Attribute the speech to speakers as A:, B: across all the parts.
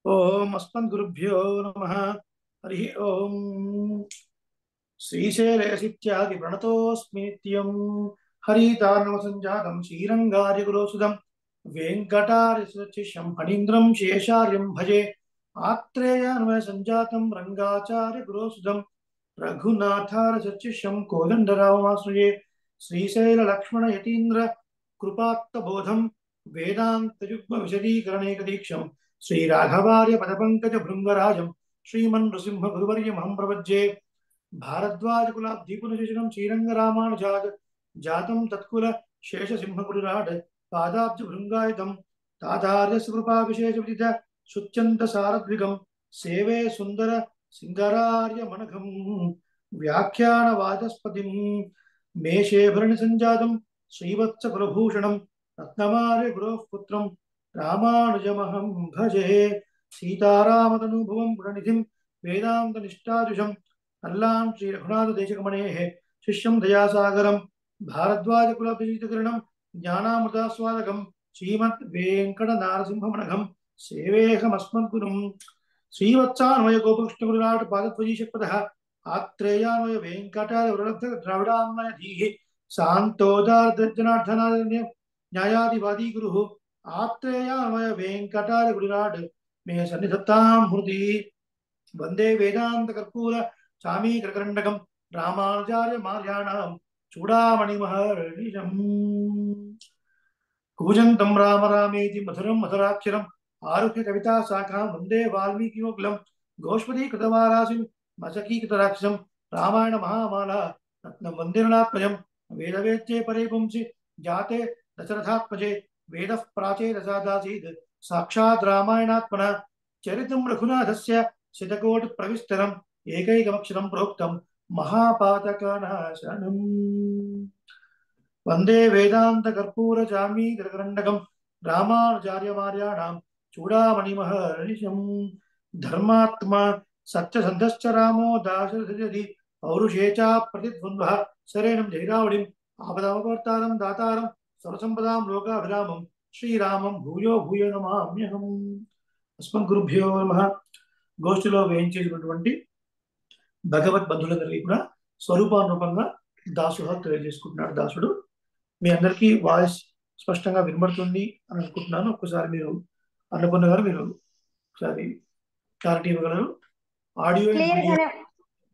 A: ఓం అస్మద్గురుభ్యో నమః. హరి ఓం. శ్రీశైలయసిత్యాది ప్రణతోస్మి నిత్యం. హరితార్ణవ సంజాతం శ్రీరంగార్య గురోసుదం వెంకటార్యశిష్యం ఫణీంద్రం శేషార్యం భజే. ఆత్రేయాన్వయ సంజాతం రంగాచార్య గురోసుదం రఘునాథార్యశిష్యం కోదండరామాశ్రయే. శ్రీశైల లక్ష్మణ యతీంద్ర కృపాత్తబోధం వేదాంతయుగ్మ విశదీకరణేక దీక్షం శ్రీరాఘవార్య పదపంకజ భృంగరాజం శ్రీమన్ నృసింహ గురువర్యమహం ప్రపజ్యే. భారద్వాజ కులాబ్ధీపునశేషనం శ్రీరంగరామానుజాత్ జాతం తత్కుల శేషసింహగురురాట్ పాదాబ్జ భృంగాయుధం తాతార్య సుకృపా విశేష విదిత శుచ్యంత సారద్విగం సేవే సుందర సింగరార్య మనఘం వ్యాఖ్యాన వాచస్పతిం మేషే భరణి సంజాతం శ్రీవత్స కులభూషణం రత్నమార్య గురోః పుత్రం రామానుజమహం భజే. సీతారామతనూభవం గుణనిధిం వేదాంత నిష్ఠాజుషం అల్లాం శ్రీ రఘునాథ దేశకమణేః శిష్యం దయాసాగరం భారద్వాజ కులభిజితకిరణం జ్ఞానామృతాస్వాదకం శ్రీమద్ వెంకట నారసింహమనఘం సేవేహమస్మద్గురుం. శ్రీవత్సాన్వయ గోపకృష్ణగురురాట్ పాదత్వజీషత్పదః ఆత్రేయాన్వయ వెంకటాయ వరలబ్ధ ద్రవిడాన్వయ ధీః శాంతోదార్దజనార్దనాయ న్యాయాధివాది గురుః ఆత్రేయాన్వయ వెంకటాయ గురురాట్ మే సన్నిధత్తాం హృది. వందే వేదాంత కర్పూర చామీకరకండకం రామానుజార్య మార్యాణం చూడామణి మహర్నిశం. కూజంతం రామ రామేతి మధురం మధురాక్షరం ఆరుహ్య కవితా శాఖాం వందే వాల్మీకిముకులం గోష్పదీ కృతవారాసిం మచకీకృతరాక్షసం రామాయణ మహామాల రత్నం వందిరణాత్మజం వేదవేద్యే పరే పుంసి జాతే దశరథాత్మజే వేదః ప్రాచేదసాదాసీద్ సాక్షాత్ రామాయణాత్మన చరితం రఘునాథస్య శతకోటి ప్రవిస్తరం ఏకైకమక్షరం ప్రోక్తం మహాపాతకనాశనం. వందే వేదాంత కర్పూర చామీకరకండకం రామానుజార్యమార్యాణం చూడామణి మహర్నిశం. ధర్మాత్మా సత్యసంధశ్చ రామో దాశరథి పౌరుషే చ ప్రతిద్వంద్వః శరేణం జైరావళిం ఆపదామపవర్తారం దాతారం సర్వసంపదాం లోకాభిరామం శ్రీరామం భూయో భూయో నమామ్యహం. అస్మద్గురుభ్యో నమః. గోష్ఠిలో వేయించేటటువంటి భగవద్ బంధువులందరికీ కూడా స్వరూపానురూపంగా దాసుగా తెలియజేసుకుంటున్నాడు దాసుడు. మీ అందరికీ వాయిస్ స్పష్టంగా వినబడుతుంది అని అనుకుంటున్నాను. ఒక్కసారి మీరు అనుకున్న గారు మీరు ఒకసారి క్లారిటీ ఇవ్వగలరు. ఆడియో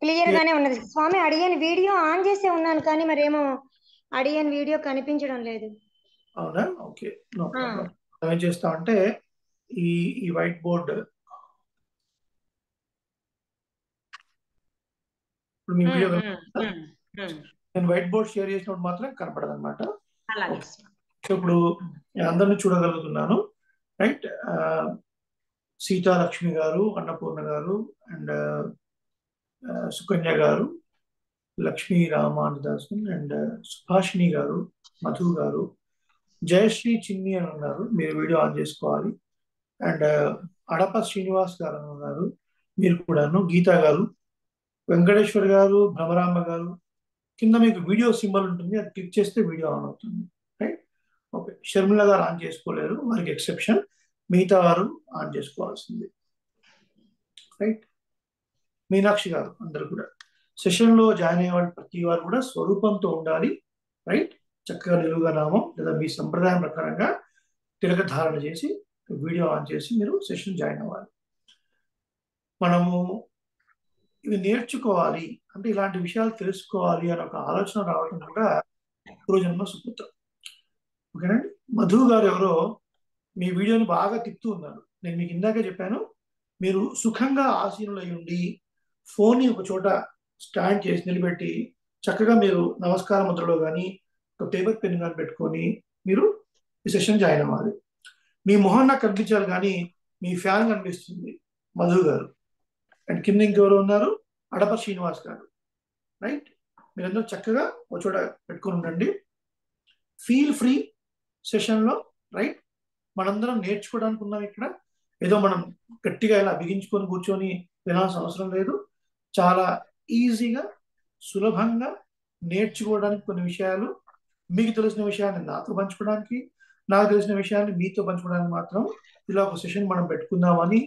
B: క్లియర్ గానే ఉన్నది స్వామి. అడియన్ వీడియో ఆన్ చేసే ఉన్నాను కానీ మరేమో అడియన్ వీడియో కనిపించడం లేదు.
A: అవునా? Okay, no problem. ఏం చేస్తామంటే ఈ ఈ వైట్ బోర్డ్ ఇప్పుడు మీ వీడియో నేను వైట్ బోర్డ్ షేర్ చేసినప్పుడు మాత్రం కనపడదు అనమాట. సో ఇప్పుడు నేను అందరినీ చూడగలుగుతున్నాను, రైట్? సీతాలక్ష్మి గారు, అన్నపూర్ణ గారు, అండ్ సుకన్య గారు, లక్ష్మీ రామానుదాసు అండ్ సుభాషిణి గారు, మధు గారు, జయశ్రీ చిన్ని అని ఉన్నారు, మీరు వీడియో ఆన్ చేసుకోవాలి. అండ్ అడప శ్రీనివాస్ గారు అని ఉన్నారు, మీరు కూడాను. గీత గారు, వెంకటేశ్వర్ గారు, భ్రమరాంబ గారు. కింద మీకు వీడియో సింబల్ ఉంటుంది, అది క్లిక్ చేస్తే వీడియో ఆన్ అవుతుంది, రైట్? ఓకే. షర్మిల గారు ఆన్ చేసుకోలేరు, వారికి ఎక్సెప్షన్. మిగతా వారు ఆన్ చేసుకోవాల్సింది, రైట్? మీనాక్షి గారు, అందరు కూడా సెషన్లో జాయిన్ అయ్యే వాళ్ళు ప్రతి వారు కూడా స్వరూపంతో ఉండాలి, రైట్? చక్కగా నిలువుగా నామం లేదా మీ సంప్రదాయం ప్రకారంగా తిలక ధారణ చేసి వీడియో ఆన్ చేసి మీరు సెషన్ జాయిన్ అవ్వాలి. మనము ఇవి నేర్చుకోవాలి అంటే ఇలాంటి విషయాలు తెలుసుకోవాలి అని ఒక ఆలోచన రావడం కూడా పూర్వజన్మ సుకృతం. ఓకేనండి. మధు గారు ఎవరో మీ వీడియోని బాగా తిప్పుతూ ఉన్నారు. నేను మీకు ఇందాకే చెప్పాను, మీరు సుఖంగా ఆసీనులై ఉండి ఫోన్ని ఒక చోట స్టాండ్ చేసి నిలబెట్టి చక్కగా మీరు నమస్కార ముద్రలో కానీ ఒక పేపర్ పెన్ కానీ పెట్టుకొని మీరు ఈ సెషన్ జాయిన్ అవ్వాలి. మీ మొహం నాకు కనిపించాలి కానీ మీ ఫ్యాన్ కనిపిస్తుంది, మధు గారు. అండ్ కింద ఇంకెవరు ఉన్నారు, అడప శ్రీనివాస్ గారు, రైట్? మీరందరూ చక్కగా ఒక చోట పెట్టుకుని ఉండండి. ఫీల్ ఫ్రీ సెషన్లో, రైట్? మనందరం నేర్చుకోవడానికి ఉన్నాం ఇక్కడ. ఏదో మనం గట్టిగా ఇలా బిగించుకొని కూర్చొని వినాల్సిన అవసరం లేదు. చాలా ఈజీగా సులభంగా నేర్చుకోవడానికి కొన్ని విషయాలు, మీకు తెలిసిన విషయాన్ని నాతో పంచుకోవడానికి, నాకు తెలిసిన విషయాన్ని మీతో పంచుకోవడానికి మాత్రం ఇలా ఒక సెషన్ మనం పెట్టుకుందామని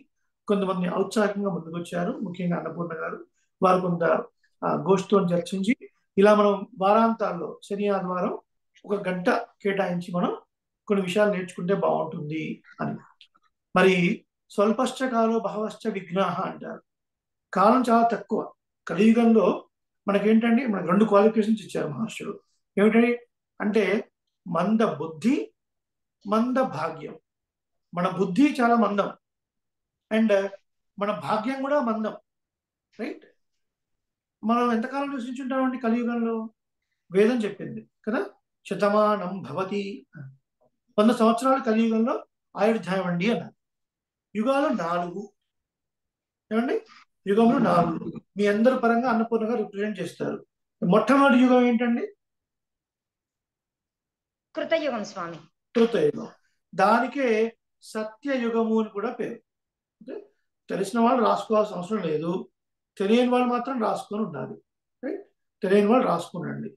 A: కొంతమంది ఔత్సాహికంగా ముందుకొచ్చారు, ముఖ్యంగా అన్నపూర్ణ గారు. వారు కొంత గోష్ఠితో చర్చించి ఇలా మనం వారాంతాల్లో శని ఆదివారం 1 గంట కేటాయించి మనం కొన్ని విషయాలు నేర్చుకుంటే బాగుంటుంది అని. మరి స్వల్పశ్చ కాలో బహవశ్చ విఘ్నాః అంటారు. కాలం చాలా తక్కువ. కలియుగంలో మనకేంటండి, మనకు 2 క్వాలిఫికేషన్స్ ఇచ్చారు మహర్షులు. ఏమిటండి అంటే మంద బుద్ధి, మంద భాగ్యం. మన బుద్ధి చాలా మందం అండ్ మన భాగ్యం కూడా మందం, రైట్? మనం ఎంతకాలం నివసించుంటామండి కలియుగంలో? వేదం చెప్పింది కదా, శతమానం భవతి, 100 సంవత్సరాలు కలియుగంలో ఆయుర్దాయం అండి అన్నారు. యుగాలు 4. ఏమండి? యుగంలో 4. మీ అందరి పరంగా అన్నపూర్ణగా రిప్రజెంట్ చేస్తారు. మొట్టమొదటి యుగం ఏంటండి?
B: కృతయుగం స్వామి.
A: కృతయుగం. దానికే సత్యయుగము అని కూడా పేరు. అంటే తెలిసిన వాళ్ళు రాసుకోవాల్సిన అవసరం లేదు, తెలియని వాళ్ళు మాత్రం రాసుకొని ఉండాలి, రైట్? తెలియని వాళ్ళు రాసుకునండి.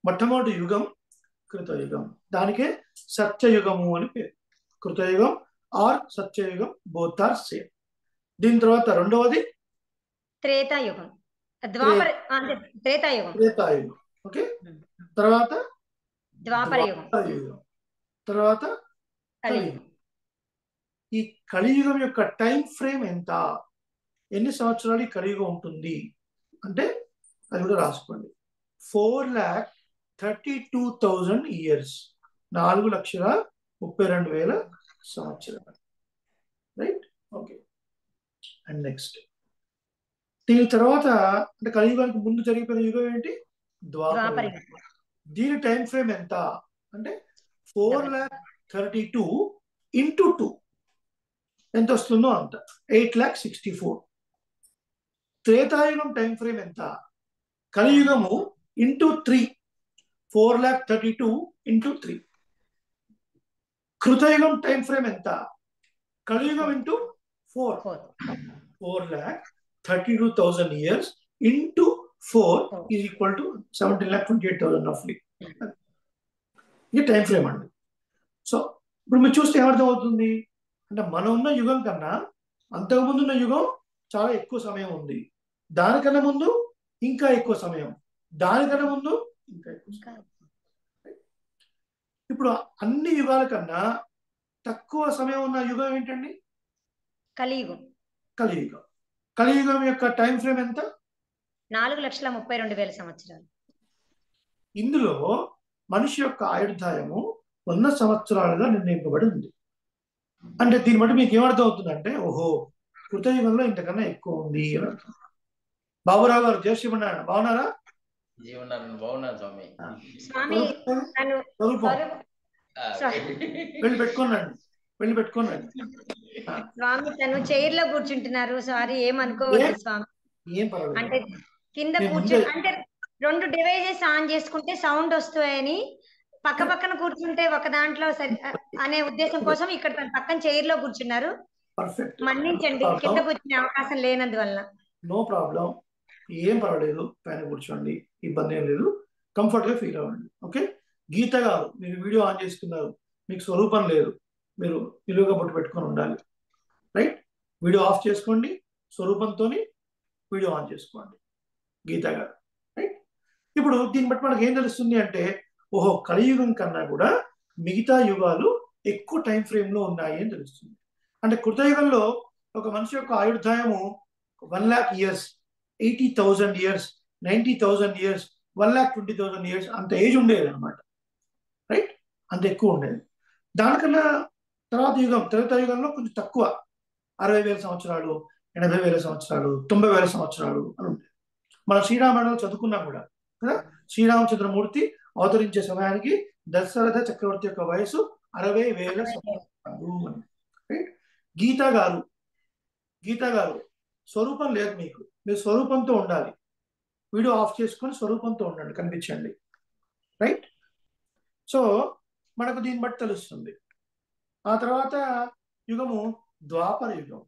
A: మొట్టమొదటి యుగం కృతయుగం, దానికే సత్యయుగము అని పేరు. కృతయుగం ఆర్ సత్యయుగం, బోత్ ఆర్ సేమ్. దీని తర్వాత రెండవది
B: త్రేతాయుగం, ద్వాపర అంటే త్రేతాయుగం.
A: త్రేతాయుగం, ఓకే. తర్వాత
B: ద్వాపరయుగం,
A: తర్వాత
B: కలియుగం.
A: ఈ కలియుగం యొక్క టైం ఫ్రేమ్ ఎంత? ఎన్ని సంవత్సరాలు ఈ కలియుగం ఉంటుంది అంటే అది కూడా రాసుకోండి. 4,32,000 ఇయర్స్, 4,32,000 సంవత్సరాలు, రైట్? ఓకే. అండ్ నెక్స్ట్ దీని తర్వాత అంటే కలియుగానికి ముందు జరిగిపోయిన యుగం ఏంటి? ద్వాపరయుగం. దీని టైం ఫ్రేమ్ ఎంత అంటే 4,32 ఇంటూ 2 ఎంత వస్తుందో అంత, 8,64. త్రేతాయుగం టైం ఫ్రేమ్ ఎంత? కలియుగము ఇంటూ 3, 4,32 ఇంటూ 3. కృతయుగం టైం ఫ్రేమ్ ఎంత? కలియుగం into 4, 4,32,000 years into 4 is equal to 17,28,000 రఫ్లీ. ఇది టైం ఫ్రేమ్ అండి. సో ఇప్పుడు మీరు చూస్తే ఏమర్థం అవుతుంది అంటే మనం ఉన్న యుగం కన్నా అంతకుముందు ఉన్న యుగం చాలా ఎక్కువ సమయం ఉంది, దానికన్నా ముందు ఇంకా ఎక్కువ సమయం, దానికన్నా ముందు ఇంకా ఎక్కువ సమయం. ఇప్పుడు అన్ని యుగాల కన్నా తక్కువ సమయం ఉన్న యుగం ఏంటండి?
B: కలియుగం.
A: కలియుగం. కలియుగం యొక్క టైం ఫ్రేమ్ ఎంత?
B: 4,32,000 సంవత్సరాలు.
A: ఇందులో మనిషి యొక్క ఆయుర్దాయము 100 సంవత్సరాలుగా నిర్ణయింపబడి ఉంది. అంటే దీన్ని బట్టి మీకు ఏమర్థం అవుతుందంటే ఓహో కృతయుగంలో ఇంతకన్నా ఎక్కువ ఉంది అని అర్థం. బాబురావు గారు, జయ శ్రీమన్నారాయణ, బాగున్నారా?
B: స్వామి
A: వెళ్ళి పెట్టుకోనండి, వెళ్ళి పెట్టుకోనండి.
B: స్వామి తను చైర్ లో కూర్చుంటున్నారు, సారీ ఏమనుకోవద్దు స్వామి.
A: ఏం పర్వాలేదు.
B: అంటే కింద కూర్చుని అంటే 2 డివైజెస్ ఆన్ చేసుకుంటే సౌండ్ వస్తాయని పక్క పక్కన కూర్చుంటే ఒక దాంట్లో అనే ఉద్దేశం కోసం ఇక్కడ తన పక్కన చైర్ లో కూర్చున్నారు. మన్నించండి, కింద కూర్చునే అవకాశం లేనందువల్ల.
A: నో ప్రాబ్లం, ఏం పర్వాలేదు, పైన కూర్చోండి, ఇబ్బంది ఏం లేదు, కంఫర్ట్ గా ఫీల్ అవ్వండి. ఓకే. గీత గారు, మీరు వీడియో ఆన్ చేసుకున్నారు, మీకు స్వరూపం లేదు, మీరు నిలువుగా బొట్టు పెట్టుకొని ఉండాలి, రైట్? వీడియో ఆఫ్ చేసుకోండి, స్వరూపంతో వీడియో ఆన్ చేసుకోండి, గీత గారు, రైట్? ఇప్పుడు దీన్ని బట్టి మనకు ఏం తెలుస్తుంది అంటే ఓహో కలియుగం కన్నా కూడా మిగతా యుగాలు ఎక్కువ టైం ఫ్రేమ్ లో ఉన్నాయి అని తెలుస్తుంది. అంటే కృతయుగంలో ఒక మనిషి యొక్క ఆయుర్దాయము 1,00,000 ఇయర్స్, 80,000 ఇయర్స్, 90,000 ఇయర్స్, 1,20,000 ఇయర్స్ అంత ఏజ్ ఉండేది అనమాట, రైట్? అంత ఎక్కువ ఉండేది. దానికన్నా తర్వాత యుగం త్రేతాయుగంలో కొంచెం తక్కువ, 60,000 సంవత్సరాలు, 80,000 సంవత్సరాలు, 90,000 సంవత్సరాలు అని ఉండేది. మనం శ్రీరామాయణంలో చదువుకున్నాం కూడా కదా, శ్రీరామచంద్రమూర్తి అవతరించే సమయానికి దశరథ చక్రవర్తి యొక్క వయసు 60,000 సంవత్సరాలు అని, రైట్? గీత గారు స్వరూపం లేదు మీకు, మీరు స్వరూపంతో ఉండాలి. వీడియో ఆఫ్ చేసుకొని స్వరూపంతో ఉండండి, కనిపించండి, రైట్? సో మనకు దీన్ని బట్టి తెలుస్తుంది. ఆ తర్వాత యుగము ద్వాపర యుగం,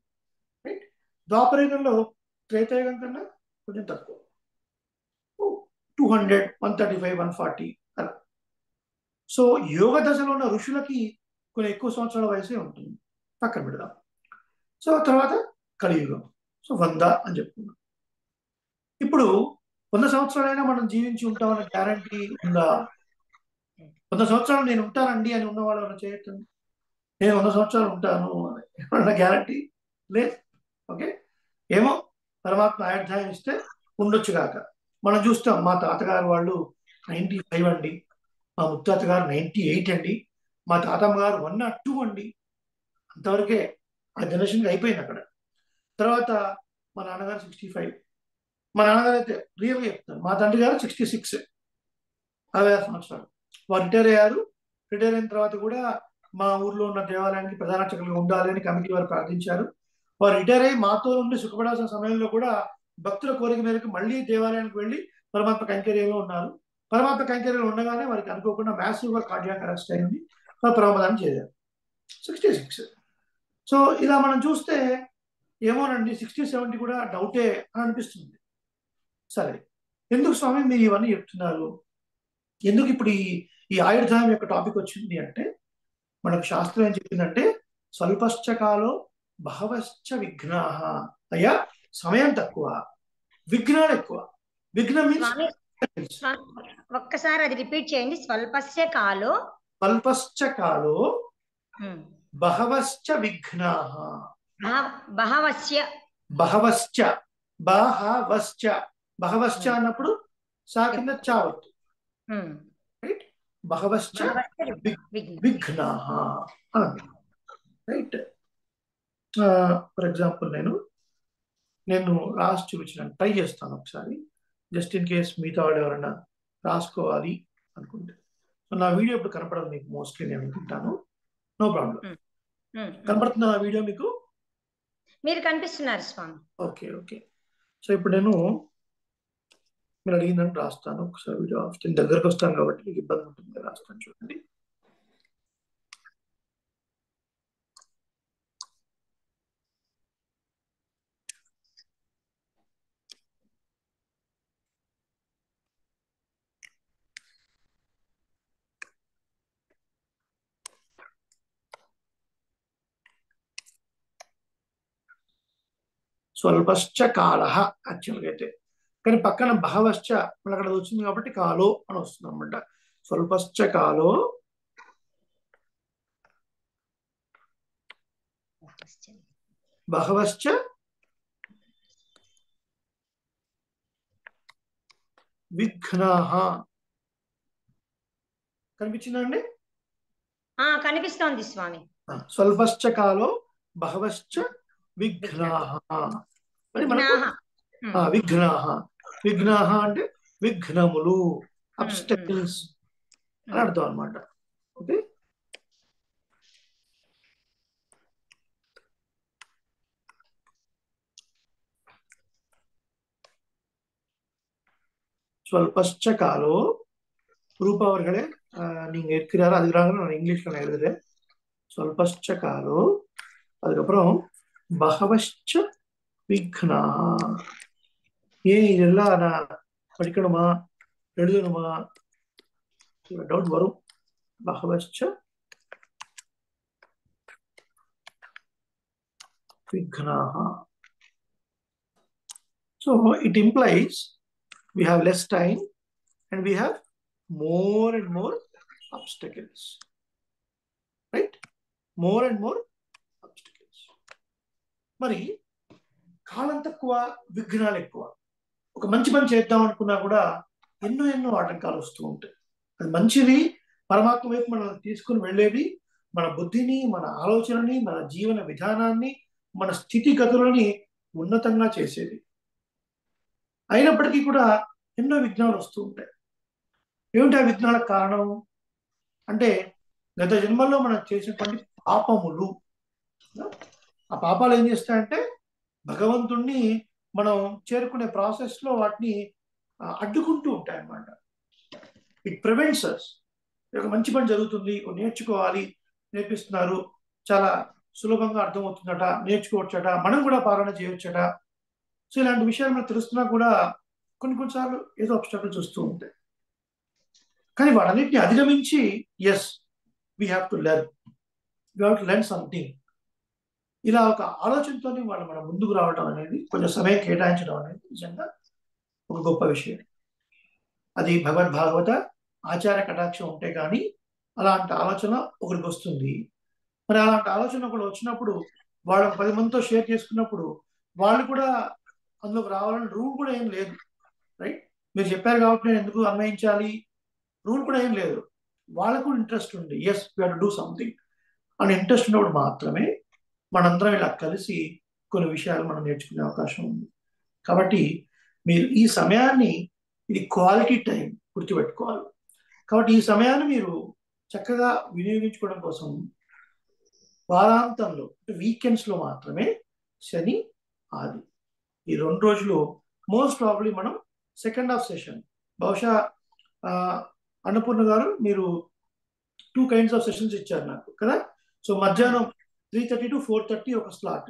A: రైట్? ద్వాపర యుగంలో త్రేతాయుగం కన్నా కొంచెం తక్కువ, 200, 135, 140 అలా. సో యోగ దశలో ఉన్న ఋషులకి కొన్ని ఎక్కువ సంవత్సరాల వయసే ఉంటుంది, పక్కన పెడదాం. సో తర్వాత కలియుగం. సో 100 అని చెప్పుకున్నాం. ఇప్పుడు 100 సంవత్సరాలైనా మనం జీవించి ఉంటామన్న గ్యారంటీ ఉందా? 100 సంవత్సరాలు నేను ఉంటానండి అని ఉన్నవాళ్ళు ఎవరైనా చేయొచ్చండి. నేను 100 సంవత్సరాలు ఉంటాను అన్న గ్యారంటీ లేదు. ఓకే, ఏమో పరమాత్మ ఆయుర్దాయం ఇస్తే ఉండొచ్చు కాక. మనం చూస్తాం, మా తాతగారు వాళ్ళు 95 అండి, మా ముత్తాత గారు 98 అండి, మా తాతమ్మ గారు 102 అండి. అంతవరకే ఆ జనరేషన్కి అయిపోయింది అక్కడ. తర్వాత మా నాన్నగారు 65. మా నాన్నగారు అయితే రియల్గా చెప్తాను, మా తండ్రి గారు 66, 60 సంవత్సరాలు. వారు రిటైర్ అయ్యారు. రిటైర్ అయిన తర్వాత కూడా మా ఊర్లో ఉన్న దేవాలయానికి ప్రధాన అర్చకులుగా ఉండాలి అని కమిటీ వారు ప్రార్థించారు. వారు రిటైర్ అయ్యి మాతో ఉండి సుఖపడాల్సిన సమయంలో కూడా భక్తుల కోరిక మేరకు మళ్ళీ దేవాలయానికి వెళ్ళి పరమాత్మ కైంకర్యంలో ఉన్నారు. పరమాత్మ కైంకర్యంలో ఉండగానే వారికి అనుకోకుండా మ్యాసివ్గా కార్డియాక్ అరెస్ట్ అయింది. వారు పరమపదాన్ని చేశారు 66. సో ఇలా మనం చూస్తే ఏమోనండి 60, 70 కూడా డౌటే అని అనిపిస్తుంది. సరే, ఎందుకు స్వామి మీరు ఇవన్నీ చెప్తున్నారు? ఎందుకు ఇప్పుడు ఈ ఆయుర్దాయం యొక్క టాపిక్ వచ్చింది అంటే, మనకు శాస్త్రం ఏం చెప్పిందంటే స్వల్పశ్చ కాలో బహవశ్చ విఘ్నాః. అయ్యా సమయం తక్కువ, విఘ్నాలు ఎక్కువ. విఘ్నం మీన్స్
B: ఒక్కసారి అది రిపీట్ చేయండి. స్వల్పస్య కాలో
A: బహవశ్చ విఘ్నాః. బహవశ్చ అన్నప్పుడు సా కింద చావద్దు. రైట్, బహవశ్చ విఘ్నాః అని. రైట్, ఫర్ ఎగ్జాంపుల్ నేను రాసి చూపించడానికి ట్రై చేస్తాను ఒకసారి, జస్ట్ ఇన్ కేస్ మిగతా వాళ్ళు ఎవరైనా రాసుకోవాలి అనుకుంటే. సో నా వీడియో ఇప్పుడు కనపడదు మీకు మోస్ట్లీ, నేను అనుకుంటాను. No problem. కనపడుతున్న వీడియో మీకు?
B: మీరు కనిపిస్తున్నారు స్వామి.
A: Okay okay. సో ఇప్పుడు మీరు అడిగిందని రాస్తాను. ఒకసారి వీడియో ఆప్షన్ దగ్గరకు వస్తాను కాబట్టి మీకు ఇబ్బంది ఉంటుంది, రాస్తాను చూడండి. స్వల్పశ్చ కాల యాక్చువల్గా అయితే, కానీ పక్కన బహవశ్చ మళ్ళీ అక్కడ వచ్చింది కాబట్టి కాలో అని వస్తుంది అనమాట. స్వల్పశ్చ కాలో బహవశ్చ విఘ్నాః. కనిపించిందండి?
B: కనిపిస్తోంది స్వామి.
A: స్వల్పశ్చ కాలో బహవశ్చ విఘ్నాః. మరి మనకు విఘ్నాః అంటే విఘ్నములు, అబ్స్టకిల్స్ అని అర్థం అనమాట. ఓకే, ஸ்வல்பஸ்ச காலோ ரூபா அவர்களே, நீங்க இருக்கிறாரு அதுக்காக நான் இங்கிலீஷ்ல நான் எழுதுறேன். ஸ்வல்பஸ்ச காலோ, அதுக்கப்புறம் பகவశ్చ விக்னா. ஏன் இதெல்லாம் நான் படிக்கணுமா எழுதணுமா டவுட் வரும். பகவశ్చ Vigna. So it implies we have less time and we have more and more obstacles, right? More and more obstacles. మరి కాలం తక్కువ, విఘ్నాలు ఎక్కువ. ఒక మంచి పని చేద్దాం అనుకున్నా కూడా ఎన్నో ఆటంకాలు వస్తూ ఉంటాయి. అది మంచిది, పరమాత్మ వైపు మనం తీసుకుని వెళ్ళేది, మన బుద్ధిని, మన ఆలోచనని, మన జీవన విధానాన్ని, మన స్థితిగతులని ఉన్నతంగా చేసేది. అయినప్పటికీ కూడా ఎన్నో విఘ్నాలు వస్తూ ఉంటాయి. ఏమిటి ఆ విఘ్నాలకు కారణం అంటే, గత జన్మల్లో మనం చేసినటువంటి పాపములు. ఆ పాపాలు ఏం చేస్తాయంటే భగవంతుణ్ణి మనం చేరుకునే ప్రాసెస్లో వాటిని అడ్డుకుంటూ ఉంటాయి అన్నమాట. ఇట్ ప్రివెంట్స్ అస్. ఒక మంచి పని జరుగుతుంది, నేర్చుకోవాలి, నేర్పిస్తున్నారు, చాలా సులభంగా అర్థమవుతుందట, నేర్చుకోవచ్చట, మనం కూడా పాలన చేయొచ్చట. సో ఇలాంటి విషయాలు మనకు తెలుస్తున్నా కూడా కొన్నిసార్లు ఏదో అబ్స్టాకల్స్ వస్తూ ఉంటాయి. కానీ వాటన్నిటిని అధిగమించి as we have to learn something. ఇలా ఒక ఆలోచనతో వాళ్ళు మన ముందుకు రావడం అనేది, కొంచెం సమయం కేటాయించడం అనేది నిజంగా ఒక గొప్ప విషయం. అది భగవద్భాగవత ఆచార్య కటాక్షం ఉంటే కానీ అలాంటి ఆలోచన ఒకరికి వస్తుంది. మరి అలాంటి ఆలోచన ఒకటి వచ్చినప్పుడు వాళ్ళు 10 మందితో షేర్ చేసుకున్నప్పుడు వాళ్ళు కూడా అందులోకి రావాలని రూల్ కూడా ఏం లేదు, రైట్? మీరు చెప్పారు కాబట్టి నేను ఎందుకు అన్వయించాలి, రూల్ కూడా ఏం లేదు. వాళ్ళకు ఇంట్రెస్ట్ ఉంది, as we have to do something అని ఇంట్రెస్ట్ ఉన్నప్పుడు మాత్రమే మనందరం ఇలా కలిసి కొన్ని విషయాలు మనం నేర్చుకునే అవకాశం ఉంది. కాబట్టి మీరు ఈ సమయాన్ని, ఇది క్వాలిటీ టైం గుర్తుపెట్టుకోవాలి. కాబట్టి ఈ సమయాన్ని మీరు చక్కగా వినియోగించుకోవడం కోసం వారాంతంలో వీకెండ్స్లో మాత్రమే శని ఆది ఈ 2 రోజులు మోస్ట్ ప్రాబ్లీ మనం సెకండ్ హాఫ్ సెషన్, బహుశా అన్నపూర్ణ గారు మీరు 2 kinds ఆఫ్ సెషన్స్ ఇచ్చారు నాకు కదా. సో మధ్యాహ్నం 3:30 to 4:30 ఒక slot,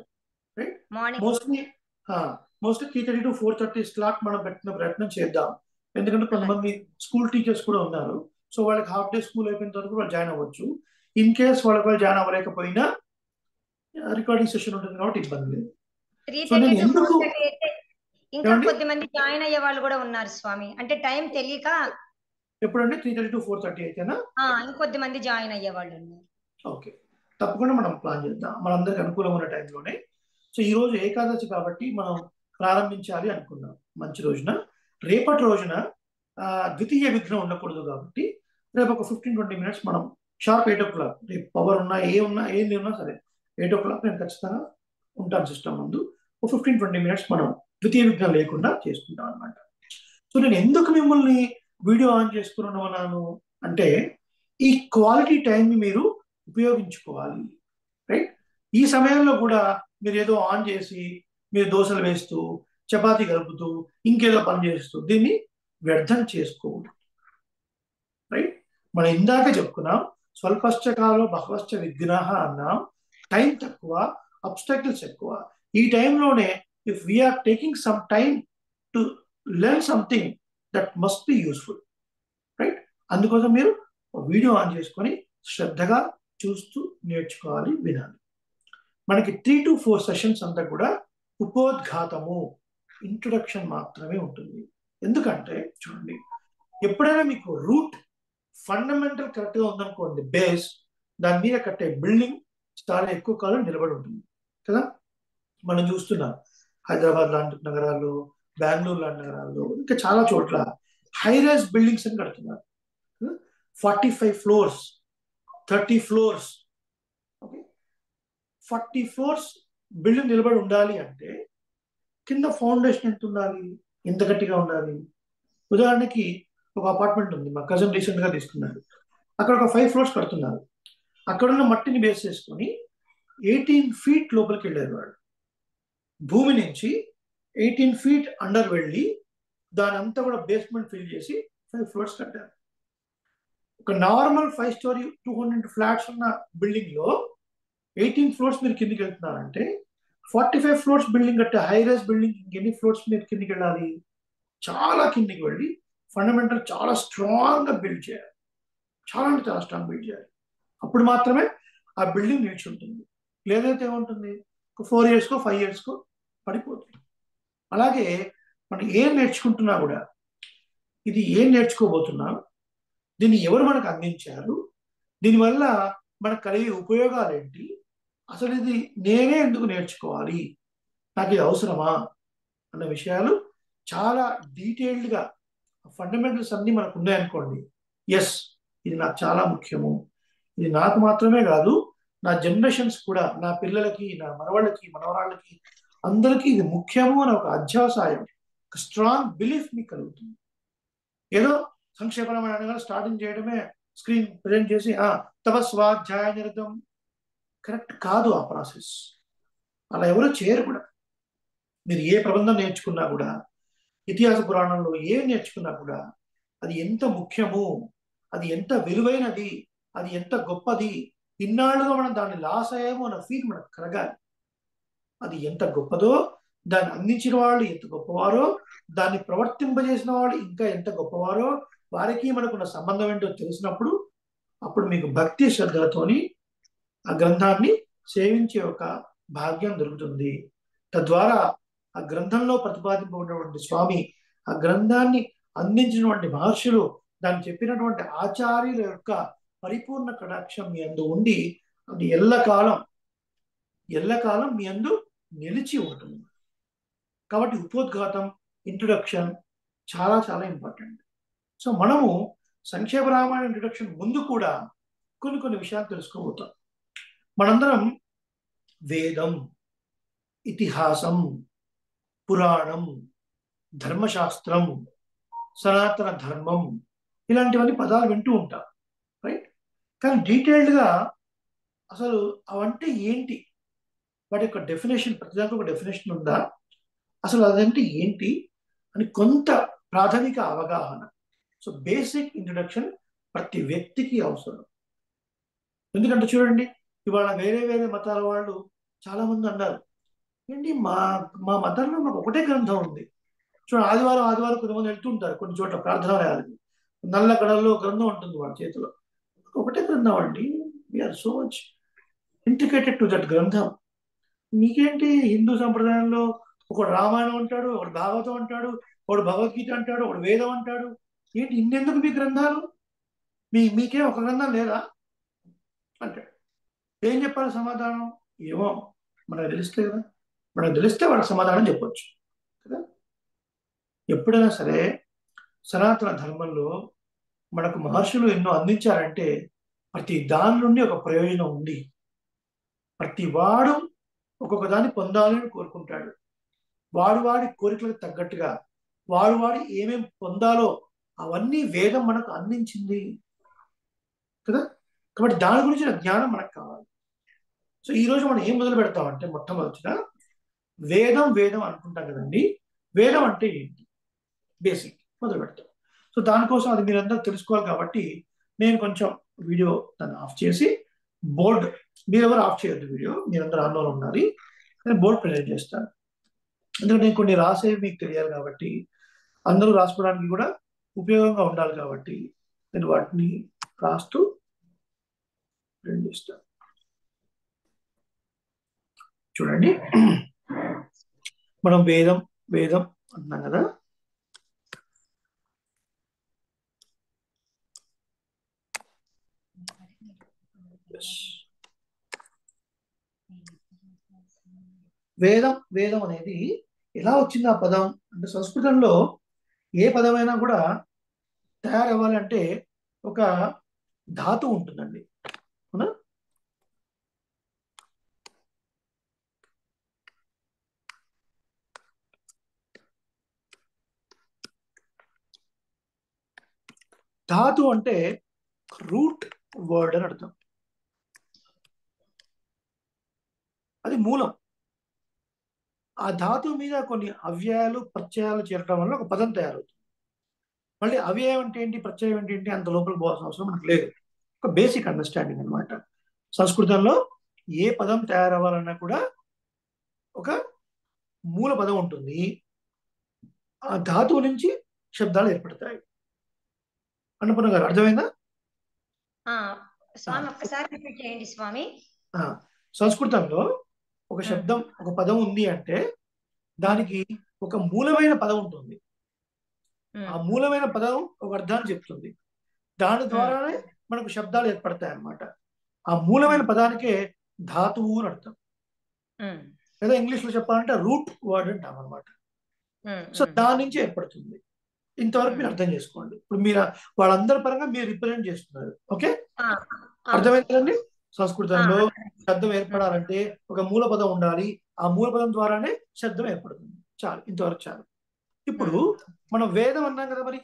A: right? Mostly 3:30 to 4:30 slot మనం పెట్టిన ప్రయత్నం చేద్దాం. ఎందుకంటే కొంతమంది స్కూల్ టీచర్స్ కూడా ఉన్నారు. సో వాళ్ళకి హాఫ్ డే స్కూల్ అయిపోయిన తర్వాత వాళ్ళు జాయిన్ అవ్వచ్చు. ఇన్ కేస్ వాళ్ళు జాయిన్ అవ్వలేకపోయినా రికార్డింగ్ సెషన్ ఉంటుంది కాబట్టి ఇబ్బంది లేదు. సో నేను ఎందుకు
B: ఇంకా కొద్దిమంది జాయిన్ అయ్యే వాళ్ళు కూడా ఉన్నారు స్వామి, అంటే టైం తెలియక.
A: ఎప్పుడంటే 3:30 to 4:30 అయితేనా?
B: ఇంకొద్దిమంది జాయిన్ అయ్యే వాళ్ళు ఉన్నారు.
A: ఓకే, తప్పకుండా మనం ప్లాన్ చేద్దాం మనందరికి అనుకూలమైన టైంలోనే. సో ఈ రోజు ఏకాదశి కాబట్టి మనం ప్రారంభించాలి అనుకున్నాం మంచి రోజున. రేపటి రోజున ద్వితీయ విఘ్నం ఉండకూడదు కాబట్టి రేపు ఒక 15-20 minutes మనం షార్ప్ 8 o'clock, రేపు పవర్ ఉన్నా ఏం ఉన్నా సరే 8 o'clock నేను ఖచ్చితంగా ఉంటాను సిస్టమ్ ముందు. ఒక 15-20 minutes మనం ద్వితీయ విఘ్నం లేకుండా చేసుకుంటాం అనమాట. సో నేను ఎందుకు మిమ్మల్ని వీడియో ఆన్ చేసుకున్నాను అంటే, ఈ క్వాలిటీ టైంని మీరు ఉపయోగించుకోవాలి, రైట్? ఈ సమయంలో కూడా మీరు ఏదో ఆన్ చేసి మీరు దోశలు వేస్తూ చపాతీ కలుపుతూ ఇంకేదో పని చేస్తూ దీన్ని వ్యర్థం చేసుకోవద్దు, రైట్? మనం ఇందాక చెప్పుకున్నాం స్వల్పశ్చ కాలో బహవశ్చ విఘ్నాః అన్నాం. టైం తక్కువ, అబ్స్టాకిల్స్ ఎక్కువ. ఈ టైంలోనే if we are taking some time to learn something that must be useful, right? అందుకోసం మీరు వీడియో ఆన్ చేసుకొని శ్రద్ధగా చూస్తూ నేర్చుకోవాలి, వినాలి. మనకి 3 to 4 సెషన్స్ అంతా కూడా ఉపోద్ఘాతము, ఇంట్రొడక్షన్ మాత్రమే ఉంటుంది. ఎందుకంటే చూడండి, ఎప్పుడైనా మీకు రూట్ ఫండమెంటల్ కరెక్ట్గా ఉందనుకోండి, బేస్, దాని మీద కట్టే బిల్డింగ్ చాలా ఎక్కువ కాలం నిలబడి ఉంటుంది కదా. మనం చూస్తున్నాం హైదరాబాద్ లాంటి నగరాల్లో, బెంగళూరు లాంటి నగరాల్లో, ఇంకా చాలా చోట్ల హై రైజ్ బిల్డింగ్స్ అని కడుతున్నారు. 45 floors, 30 floors. Okay, 40 floors building నిలబడి ఉండాలి అంటే కింద ఫౌండేషన్ ఎంత ఉండాలి, ఎంత గట్టిగా ఉండాలి? ఉదాహరణకి ఒక అపార్ట్మెంట్ ఉంది, మా కజిన్ రీసెంట్గా తీసుకున్నారు. అక్కడ ఒక 5 floors కడుతున్నారు. అక్కడున్న మట్టిని బేస్ చేసుకొని 18 feet లోపలికి వెళ్ళారు వాళ్ళు. భూమి నుంచి 18 feet అండర్ వెళ్ళి దాని అంతా కూడా బేస్మెంట్ ఫిల్ చేసి 5 floors కట్టారు. ఒక నార్మల్ 5 story 200 flats ఉన్న బిల్డింగ్ లో 18 floors మీరు కిందికి వెళ్తున్నారంటే 45 floors బిల్డింగ్ కట్టే హై రైజ్ బిల్డింగ్ ఇంకెన్ని ఫ్లోర్స్ మీరు కిందికి వెళ్ళాలి? చాలా కిందికి వెళ్ళి ఫండమెంటల్ చాలా స్ట్రాంగ్ గా బిల్డ్ చేయాలి, చాలా అంటే చాలా స్ట్రాంగ్ బిల్డ్ చేయాలి. అప్పుడు మాత్రమే ఆ బిల్డింగ్ నిలిచి ఉంటుంది. లేదైతే ఏముంటుంది, ఒక 4 yearsకో 5 yearsకో పడిపోతుంది. అలాగే మనం ఏం నేర్చుకుంటున్నా కూడా, ఇది ఏం నేర్చుకోబోతున్నా, దీన్ని ఎవరు మనకు అందించారు, దీనివల్ల మనకు కలిగే ఉపయోగాలు ఏంటి, అసలు ఇది నేనే ఎందుకు నేర్చుకోవాలి, నాకు ఇది అవసరమా అన్న విషయాలు చాలా డీటెయిల్డ్గా ఫండమెంటల్స్ అన్నీ మనకు ఉన్నాయనుకోండి, ఎస్ ఇది నాకు చాలా ముఖ్యము, ఇది నాకు మాత్రమే కాదు నా జనరేషన్స్ కూడా, నా పిల్లలకి, నా మనవాళ్ళకి, మనవరాళ్ళకి, అందరికీ ఇది ముఖ్యము అని ఒక అధ్యావసాయం, ఒక స్ట్రాంగ్ బిలీఫ్ మీకు కలుగుతుంది. ఏదో సంక్షేపమైన స్టార్టింగ్ చేయడమే, స్క్రీన్ ప్రజెంట్ చేసి తపస్వాధ్యాయ నిరతం, కరెక్ట్ కాదు ఆ ప్రాసెస్. అలా ఎవరో చేయరు కూడా. మీరు ఏ ప్రబంధం నేర్చుకున్నా కూడా, ఇతిహాస పురాణంలో ఏం నేర్చుకున్నా కూడా అది ఎంత ముఖ్యము, అది ఎంత విలువైనది, అది ఎంత గొప్పది, ఇన్నాళ్ళుగా మనం దాన్ని లాస్ అయ్యామో అన్న ఫీల్ మనకు కలగాలి. అది ఎంత గొప్పదో, దాన్ని అందించిన వాళ్ళు ఎంత గొప్పవారో, దాన్ని ప్రవర్తింపజేసిన వాళ్ళు ఇంకా ఎంత గొప్పవారో, వారికి మనకున్న సంబంధం ఏంటో తెలిసినప్పుడు అప్పుడు మీకు భక్తి శ్రద్ధలతోని ఆ గ్రంథాన్ని సేవించే ఒక భాగ్యం దొరుకుతుంది. తద్వారా ఆ గ్రంథంలో ప్రతిపాదింపబడినటువంటి స్వామి, ఆ గ్రంథాన్ని అందించినటువంటి మహర్షులు, దాన్ని చెప్పినటువంటి ఆచార్యుల యొక్క పరిపూర్ణ కటాక్షం మీ అందు ఉండి అది ఎల్లకాలం మీ అందు నిలిచి ఉంటుంది. కాబట్టి ఉపోద్ఘాతం, ఇంట్రొడక్షన్ చాలా చాలా ఇంపార్టెంట్. సో మనము సంక్షేప రామాయణ ఇంట్రొడక్షన్ ముందు కూడా కొన్ని విషయాలు తెలుసుకోబోతాం. మనందరం వేదం, ఇతిహాసం, పురాణం, ధర్మశాస్త్రం, సనాతన ధర్మం ఇలాంటివన్నీ పదాలు వింటూ ఉంటాం, రైట్? కానీ డీటెయిల్డ్గా అసలు అవంటే ఏంటి, వాటి యొక్క డెఫినేషన్, ప్రతిదానికి ఒక డెఫినేషన్ ఉందా, అసలు అదంటే ఏంటి అని కొంత ప్రాథమిక అవగాహన. సో బేసిక్ ఇంట్రడక్షన్ ప్రతి వ్యక్తికి అవసరం. ఎందుకంటే చూడండి, ఇవాళ వేరే వేరే మతాల వాళ్ళు చాలా మంది అన్నారు, ఏంటి మా మా మతంలో మాకు ఒకటే గ్రంథం ఉంది. చూడండి, ఆదివారం కొంతమంది వెళ్తుంటారు కొన్ని చోట్ల ప్రార్థనాలయాలకి, నల్ల కడల్లో గ్రంథం ఉంటుంది వాళ్ళ చేతిలో. ఒకటే గ్రంథం అండి, we are so much integrated to that గ్రంథం. మీకేంటి హిందూ సంప్రదాయంలో ఒకడు రామాయణం అంటాడు, ఒకడు భాగవతం అంటాడు, ఒకడు భగవద్గీత అంటాడు, ఒకడు వేదం అంటాడు, ఏంటి ఇన్నెందుకు మీ గ్రంథాలు, మీకేం ఒక గ్రంథం లేదా అంటాడు. ఏం చెప్పాలి సమాధానం? ఏమో మనకు తెలిస్తే కదా, మనకు తెలిస్తే వాళ్ళకి సమాధానం చెప్పొచ్చు కదా. ఎప్పుడైనా సరే సనాతన ధర్మంలో మనకు మహర్షులు ఎన్నో అందించారంటే ప్రతి దాని నుండి ఒక ప్రయోజనం ఉంది. ప్రతి వాడు ఒక్కొక్క దాన్ని పొందాలని కోరుకుంటాడు. వాడి కోరికలకు తగ్గట్టుగా వాడు ఏమేం పొందాలో అవన్నీ వేదం మనకు అందించింది కదా. కాబట్టి దాని గురించిన జ్ఞానం మనకు కావాలి. సో ఈ రోజు మనం ఏం మొదలు పెడతామంటే, మొట్టమొదటిగా వేదం అనుకుంటాం కదండి. వేదం అంటే ఏంటి బేసిక్ మొదలు పెడతాం. సో దానికోసం అది మీరందరూ తెలుసుకోవాలి కాబట్టి నేను కొంచెం వీడియో దాన్ని ఆఫ్ చేసి బోర్డు, మీరెవరు ఆఫ్ చేయొద్దు, వీడియో మీరందరూ ఆన్లో ఉండాలి. నేను బోర్డు ప్రజెంట్ చేస్తాను. ఎందుకంటే నేను కొన్ని రాసేవి మీకు తెలియాలి కాబట్టి, అందరూ రాసుకోవడానికి కూడా ఉపయోగంగా ఉండాలి కాబట్టి నేను వాటిని రాస్తూ ప్రజెంట్ చేస్తాను. చూడండి, మనం వేదం అంటున్నాం కదా. వేదం అనేది ఎలా వచ్చింది ఆ పదం అంటే, సంస్కృతంలో ఏ పదమైనా కూడా తయారవ్వాలంటే ఒక ధాతు ఉంటుందండి, అవునా? ధాతు అంటే రూట్ వర్డ్ అని అర్థం, అది మూలం. ఆ ధాతువు మీద కొన్ని అవ్యయాలు ప్రత్యయాలు చేరడం వల్ల ఒక పదం తయారవుతుంది. మళ్ళీ అవ్యయం అంటే ఏంటి, ప్రత్యయం అంటే ఏంటి, అంత లోపలికి పోవాల్సిన అవసరం మనకు లేదు. ఒక బేసిక్ అండర్స్టాండింగ్ అనమాట. సంస్కృతంలో ఏ పదం తయారవ్వాలన్నా కూడా ఒక మూల పదం ఉంటుంది. ఆ ధాతువు నుంచి శబ్దాలు ఏర్పడతాయి. అన్నపూర్ణ గారు అర్థమైందా?
B: స్వామి ఒక్కసారి రిపీట్ చేయండి స్వామి.
A: సంస్కృతంలో ఒక శబ్దం, ఒక పదం ఉంది అంటే దానికి ఒక మూలమైన పదం ఉంటుంది. ఆ మూలమైన పదం ఒక అర్థాన్ని చెప్తుంది. దాని ద్వారానే మనకు శబ్దాలు ఏర్పడతాయి అన్నమాట. ఆ మూలమైన పదానికే ధాతువు అని అర్థం. లేదా ఇంగ్లీష్ లో చెప్పాలంటే రూట్ వర్డ్ అంటాం అనమాట. సో దాని నుంచి ఏర్పడుతుంది. ఇంతవరకు మీరు అర్థం చేసుకోండి. ఇప్పుడు మీరు వాళ్ళందరి పరంగా మీరు రిప్రజెంట్ చేస్తున్నారు. ఓకే, అర్థమైందండి? సంస్కృతంలో శబ్దం ఏర్పడాలంటే ఒక మూల పదం ఉండాలి. ఆ మూల పదం ద్వారానే శబ్దం ఏర్పడుతుంది. చాలు, ఇంతవరకు చాలు. ఇప్పుడు మనం వేదం అన్నాం కదా. మరి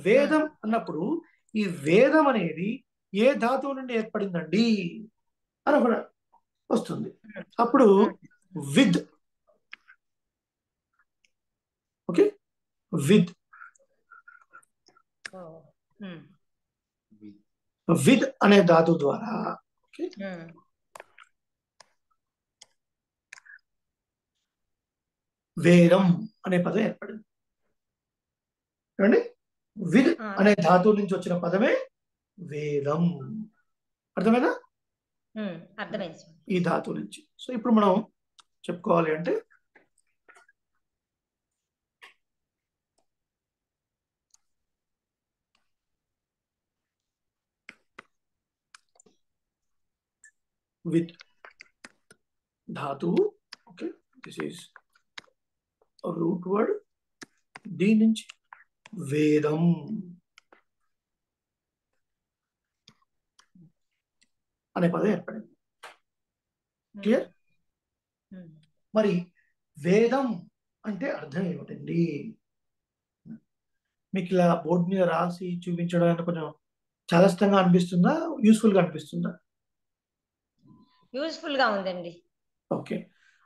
A: వేదం అన్నప్పుడు ఈ వేదం అనేది ఏ ధాతువు నుండి ఏర్పడిందండి అని ఒకటి వస్తుంది. అప్పుడు విద్, ఓకే, విద్ అనే ధాతు ద్వారా వేదం అనే పదం ఏర్పడింది. చూడండి, విద్ అనే ధాతువు నుంచి వచ్చిన పదమే వేదం. అర్థమైనా?
B: అర్థమైంది స్వామి.
A: ఈ ధాతువు నుంచి. సో ఇప్పుడు మనం చెప్పుకోవాలి అంటే విత్ ధాతువు. Okay, this is root word. దీని నుంచి వేదం అనే పదం ఏర్పడింది. క్లియర్? మరి వేదం అంటే అర్థం ఏమిటండి? మీకు ఇలా బోర్డు మీద రాసి చూపించడానికి కొంచెం చాదస్తంగా అనిపిస్తుందా, యూస్ఫుల్ గా అనిపిస్తుందా?
B: యూస్ఫుల్ గా ఉందండి.
A: ఓకే,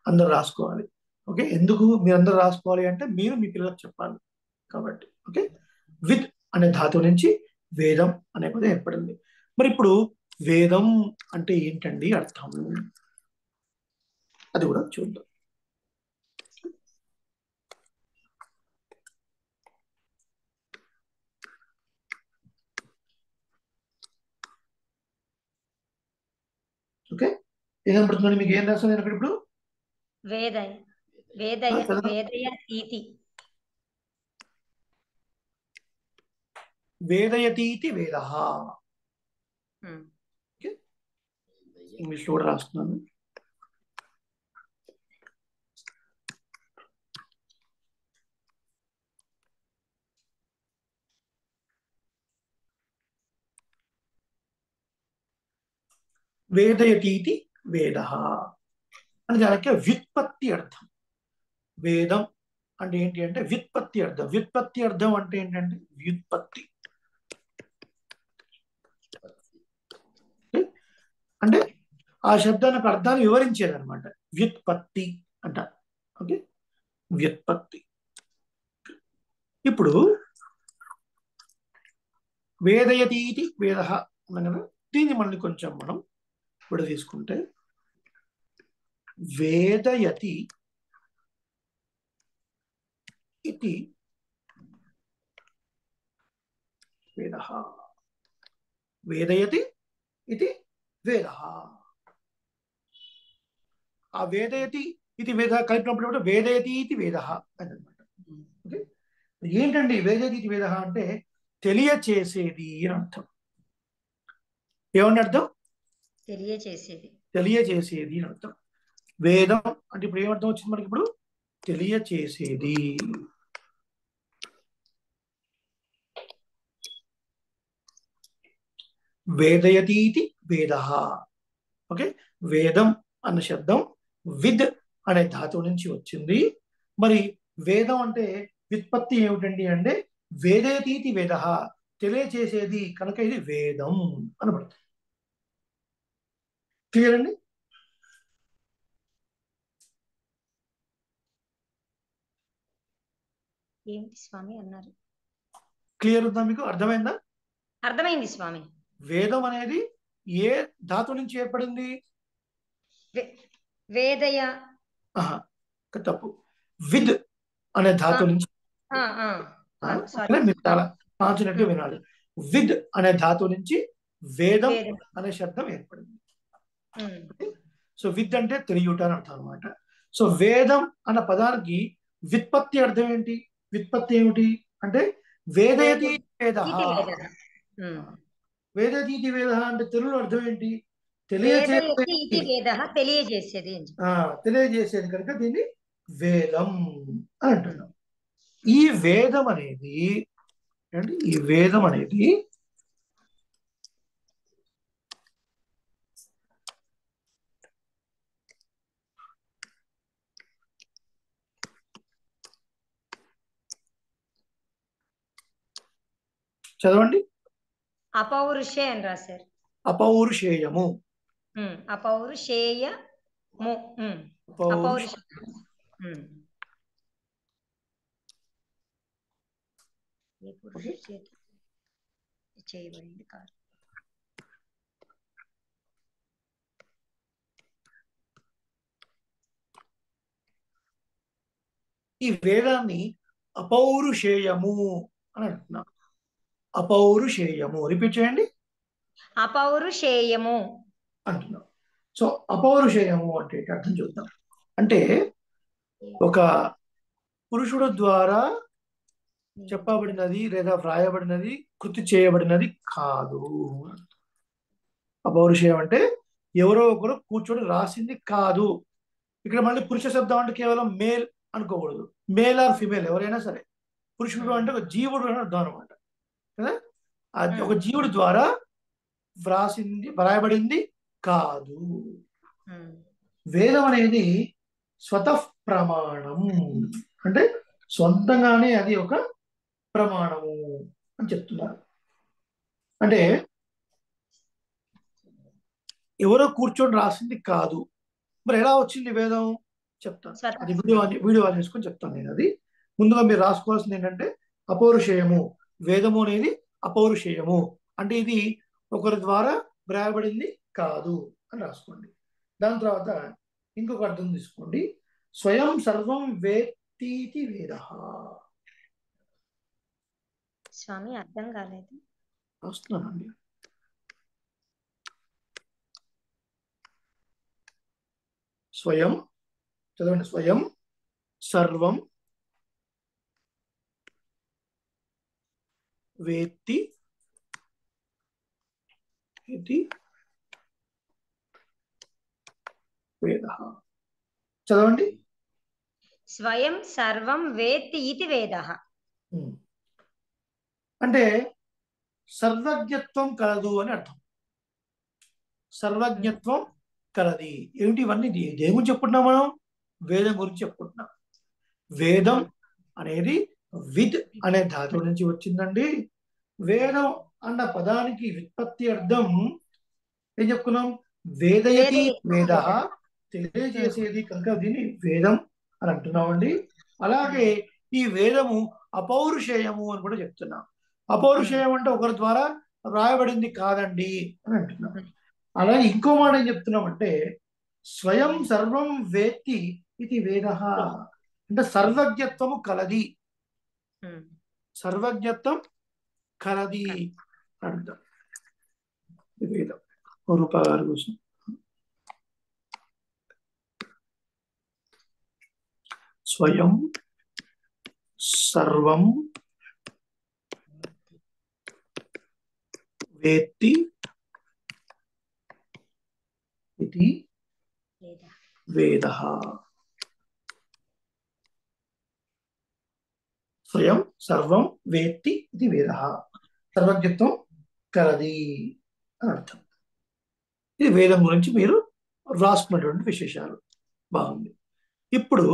A: అందరు రాసుకోవాలి. ఓకే, ఎందుకు మీరందరూ రాసుకోవాలి అంటే మీరు మీ పిల్లలకు చెప్పాలి కాబట్టి. ఓకే, విత్ అనే ధాతువు నుంచి వేదం అనే పదం ఏర్పడింది. మరి ఇప్పుడు వేదం అంటే ఏంటండి అర్థం? అది కూడా చూద్దాం. ఓకే, ఏం కనపడుతుందండి మీకు? ఏం రాస్తాను నేను అక్కడ ఇప్పుడు?
B: వేదయ వేదయ వేదయ తీతి.
A: వేదయతీతి వేద. ఇంగ్లీష్ లో కూడా రాస్తున్నాను. వేదయతీతి వేద అని దానికి వ్యుత్పత్తి అర్థం. వేదం అంటే ఏంటి అంటే వ్యుత్పత్తి అర్థం. వ్యుత్పత్తి అర్థం అంటే ఏంటంటే వ్యుత్పత్తి అంటే ఆ శబ్దానికి అర్థాన్ని వివరించేది అనమాట. వ్యుత్పత్తి అంట. ఓకే, వ్యుత్పత్తి. ఇప్పుడు వేదయతీతి వేద అన్నాం కదా, దీన్ని మళ్ళీ కొంచెం మనం విడ తీసుకుంటే వేదయతి ఇది వేద. వేదయతి ఇది వేద. ఆ వేదయతి ఇది వేద కలిపినప్పుడు వేదయతి ఇది వేద అని అనమాట. ఓకే, ఏంటండి వేదయతి ఇది వేద అంటే తెలియచేసేది అని అర్థం. ఏమని అర్థం?
B: తెలియచేసేది.
A: తెలియచేసేది అని అర్థం. వేదం అంటే ఇప్పుడు ఏమర్థం వచ్చింది మనకి? ఇప్పుడు తెలియచేసేది. వేదయతీతి వేద. ఓకే, వేదం అన్న శబ్దం విద్ అనే ధాతువు నుంచి వచ్చింది. మరి వేదం అంటే వ్యుత్పత్తి ఏమిటండి అంటే వేదయతీతి వేద, తెలియచేసేది కనుక ఇది వేదం అనబడుతుంది. క్లియర్ అండి?
B: ఏంటి స్వామి అన్నారు?
A: క్లియర్ ఉందా మీకు? అర్థమైందా?
B: అర్థమైంది స్వామి.
A: వేదం అనేది ఏ ధాతు నుంచి ఏర్పడింది?
B: వేదయ.
A: తప్పు. విద్ అనే ధాతు నుంచి. మీరు చాలా కాన్సన్ట్రేట్ గా వినాలి. విద్ అనే ధాతు నుంచి వేదం అనే శబ్దం ఏర్పడింది. సో విద్ అంటే తెలియుట అని అర్థం అనమాట. సో వేదం అన్న పదానికి వ్యుత్పత్తి అర్థం ఏంటి? వ్యుత్పత్తి ఏమిటి అంటే వేదయతి వేద. వేదయతి వేద అంటే తెలుగులో అర్థం ఏంటి?
B: తెలియజేసేది.
A: తెలియజేసేది కనుక దీన్ని వేదం అని అంటున్నాం. ఈ వేదం అనేది చదవండి.
B: అపౌరుషే అని రాశారు.
A: అపౌరుషేయము.
B: అపౌరుషేయము. అపౌరుషం. ఏ పురుష చేత చేయబడింది కాదు.
A: ఈ వేదాన్ని అపౌరుషేయము అని అంటున్నాం. అపౌరుషేయము. రిపీట్ చేయండి.
B: అపౌరుషేయము
A: అంటున్నాం. సో అపౌరుషేయము అంటే అర్థం చూద్దాం. అంటే ఒక పురుషుడు ద్వారా చెప్పబడినది లేదా వ్రాయబడినది కృతి చేయబడినది కాదు. అపౌరుషేయం అంటే ఎవరో ఒకరు కూర్చొని రాసింది కాదు. ఇక్కడ మళ్ళీ పురుష శబ్దం అంటే కేవలం మేల్ అనుకోకూడదు. మేల్ ఆర్ ఫిమేల్ ఎవరైనా సరే. పురుషుడు అంటే ఒక జీవుడు అని అర్థం అనమాట కదా. ఒక జీవుడు ద్వారా వ్రాయబడింది కాదు. వేదం అనేది స్వతః ప్రమాణం అంటే సొంతంగానే అది ఒక ప్రమాణము అని చెప్తున్నారు. అంటే ఎవరో కూర్చొని రాసింది కాదు. మరి ఎలా వచ్చింది వేదం చెప్తాను. అది వీడియో ఆన్ చేసుకొని చెప్తాను నేను. అది ముందుగా మీరు రాసుకోవాల్సింది ఏంటంటే అపౌరుషేయము. వేదము అనేది అపౌరుషేయము అంటే ఇది ఒకరి ద్వారా వ్రాయబడింది కాదు అని రాసుకోండి. దాని తర్వాత ఇంకొక అర్థం తీసుకోండి. స్వయం సర్వం వేత్తీతి వేద.
B: స్వామి అర్థం కాలేదు.
A: వస్తున్నానండి. స్వయం చదవండి. స్వయం సర్వం వేత్తి ఇది వేద. చదవండి.
B: స్వయం సర్వం వేత్తి ఇది వేద.
A: అంటే సర్వజ్ఞత్వం కలదు అని అర్థం. సర్వజ్ఞత్వం కలది. ఏమిటి ఇవన్నీ? దేని గురించి చెప్పుకుంటున్నాం మనం? వేదం గురించి చెప్పుకుంటున్నాం. వేదం అనేది విద్ అనే ధాతువు నుంచి వచ్చిందండి. వేదం అన్న పదానికి వ్యుత్పత్తి అర్థం ఏం చెప్పుకున్నాం? వేదయతి వేద, తెలియజేసేది కనుక దీన్ని వేదం అని అంటున్నామండి. అలాగే ఈ వేదము అపౌరుషేయము అని కూడా చెప్తున్నాం. అపౌరుషేయం అంటే ఒకరి ద్వారా రాయబడింది కాదండి అని అంటున్నాం. అలాగే ఇంకో మాట ఏం చెప్తున్నామంటే స్వయం సర్వం వేత్తి ఇది వేద అంటే సర్వజ్ఞత్వము కలది. సర్వజ్ఞత్వం కలది అర్థం. వేదం రూపాగారి కోసం స్వయం సర్వం వేత్తి ఇది వేద. స్వయం సర్వం వేత్తి ఇది వేద. సర్వజ్ఞత్వం కలది అని అర్థం. ఇది వేదం గురించి మీరు రాసుకున్నటువంటి విశేషాలు. బాగుంది. ఇప్పుడు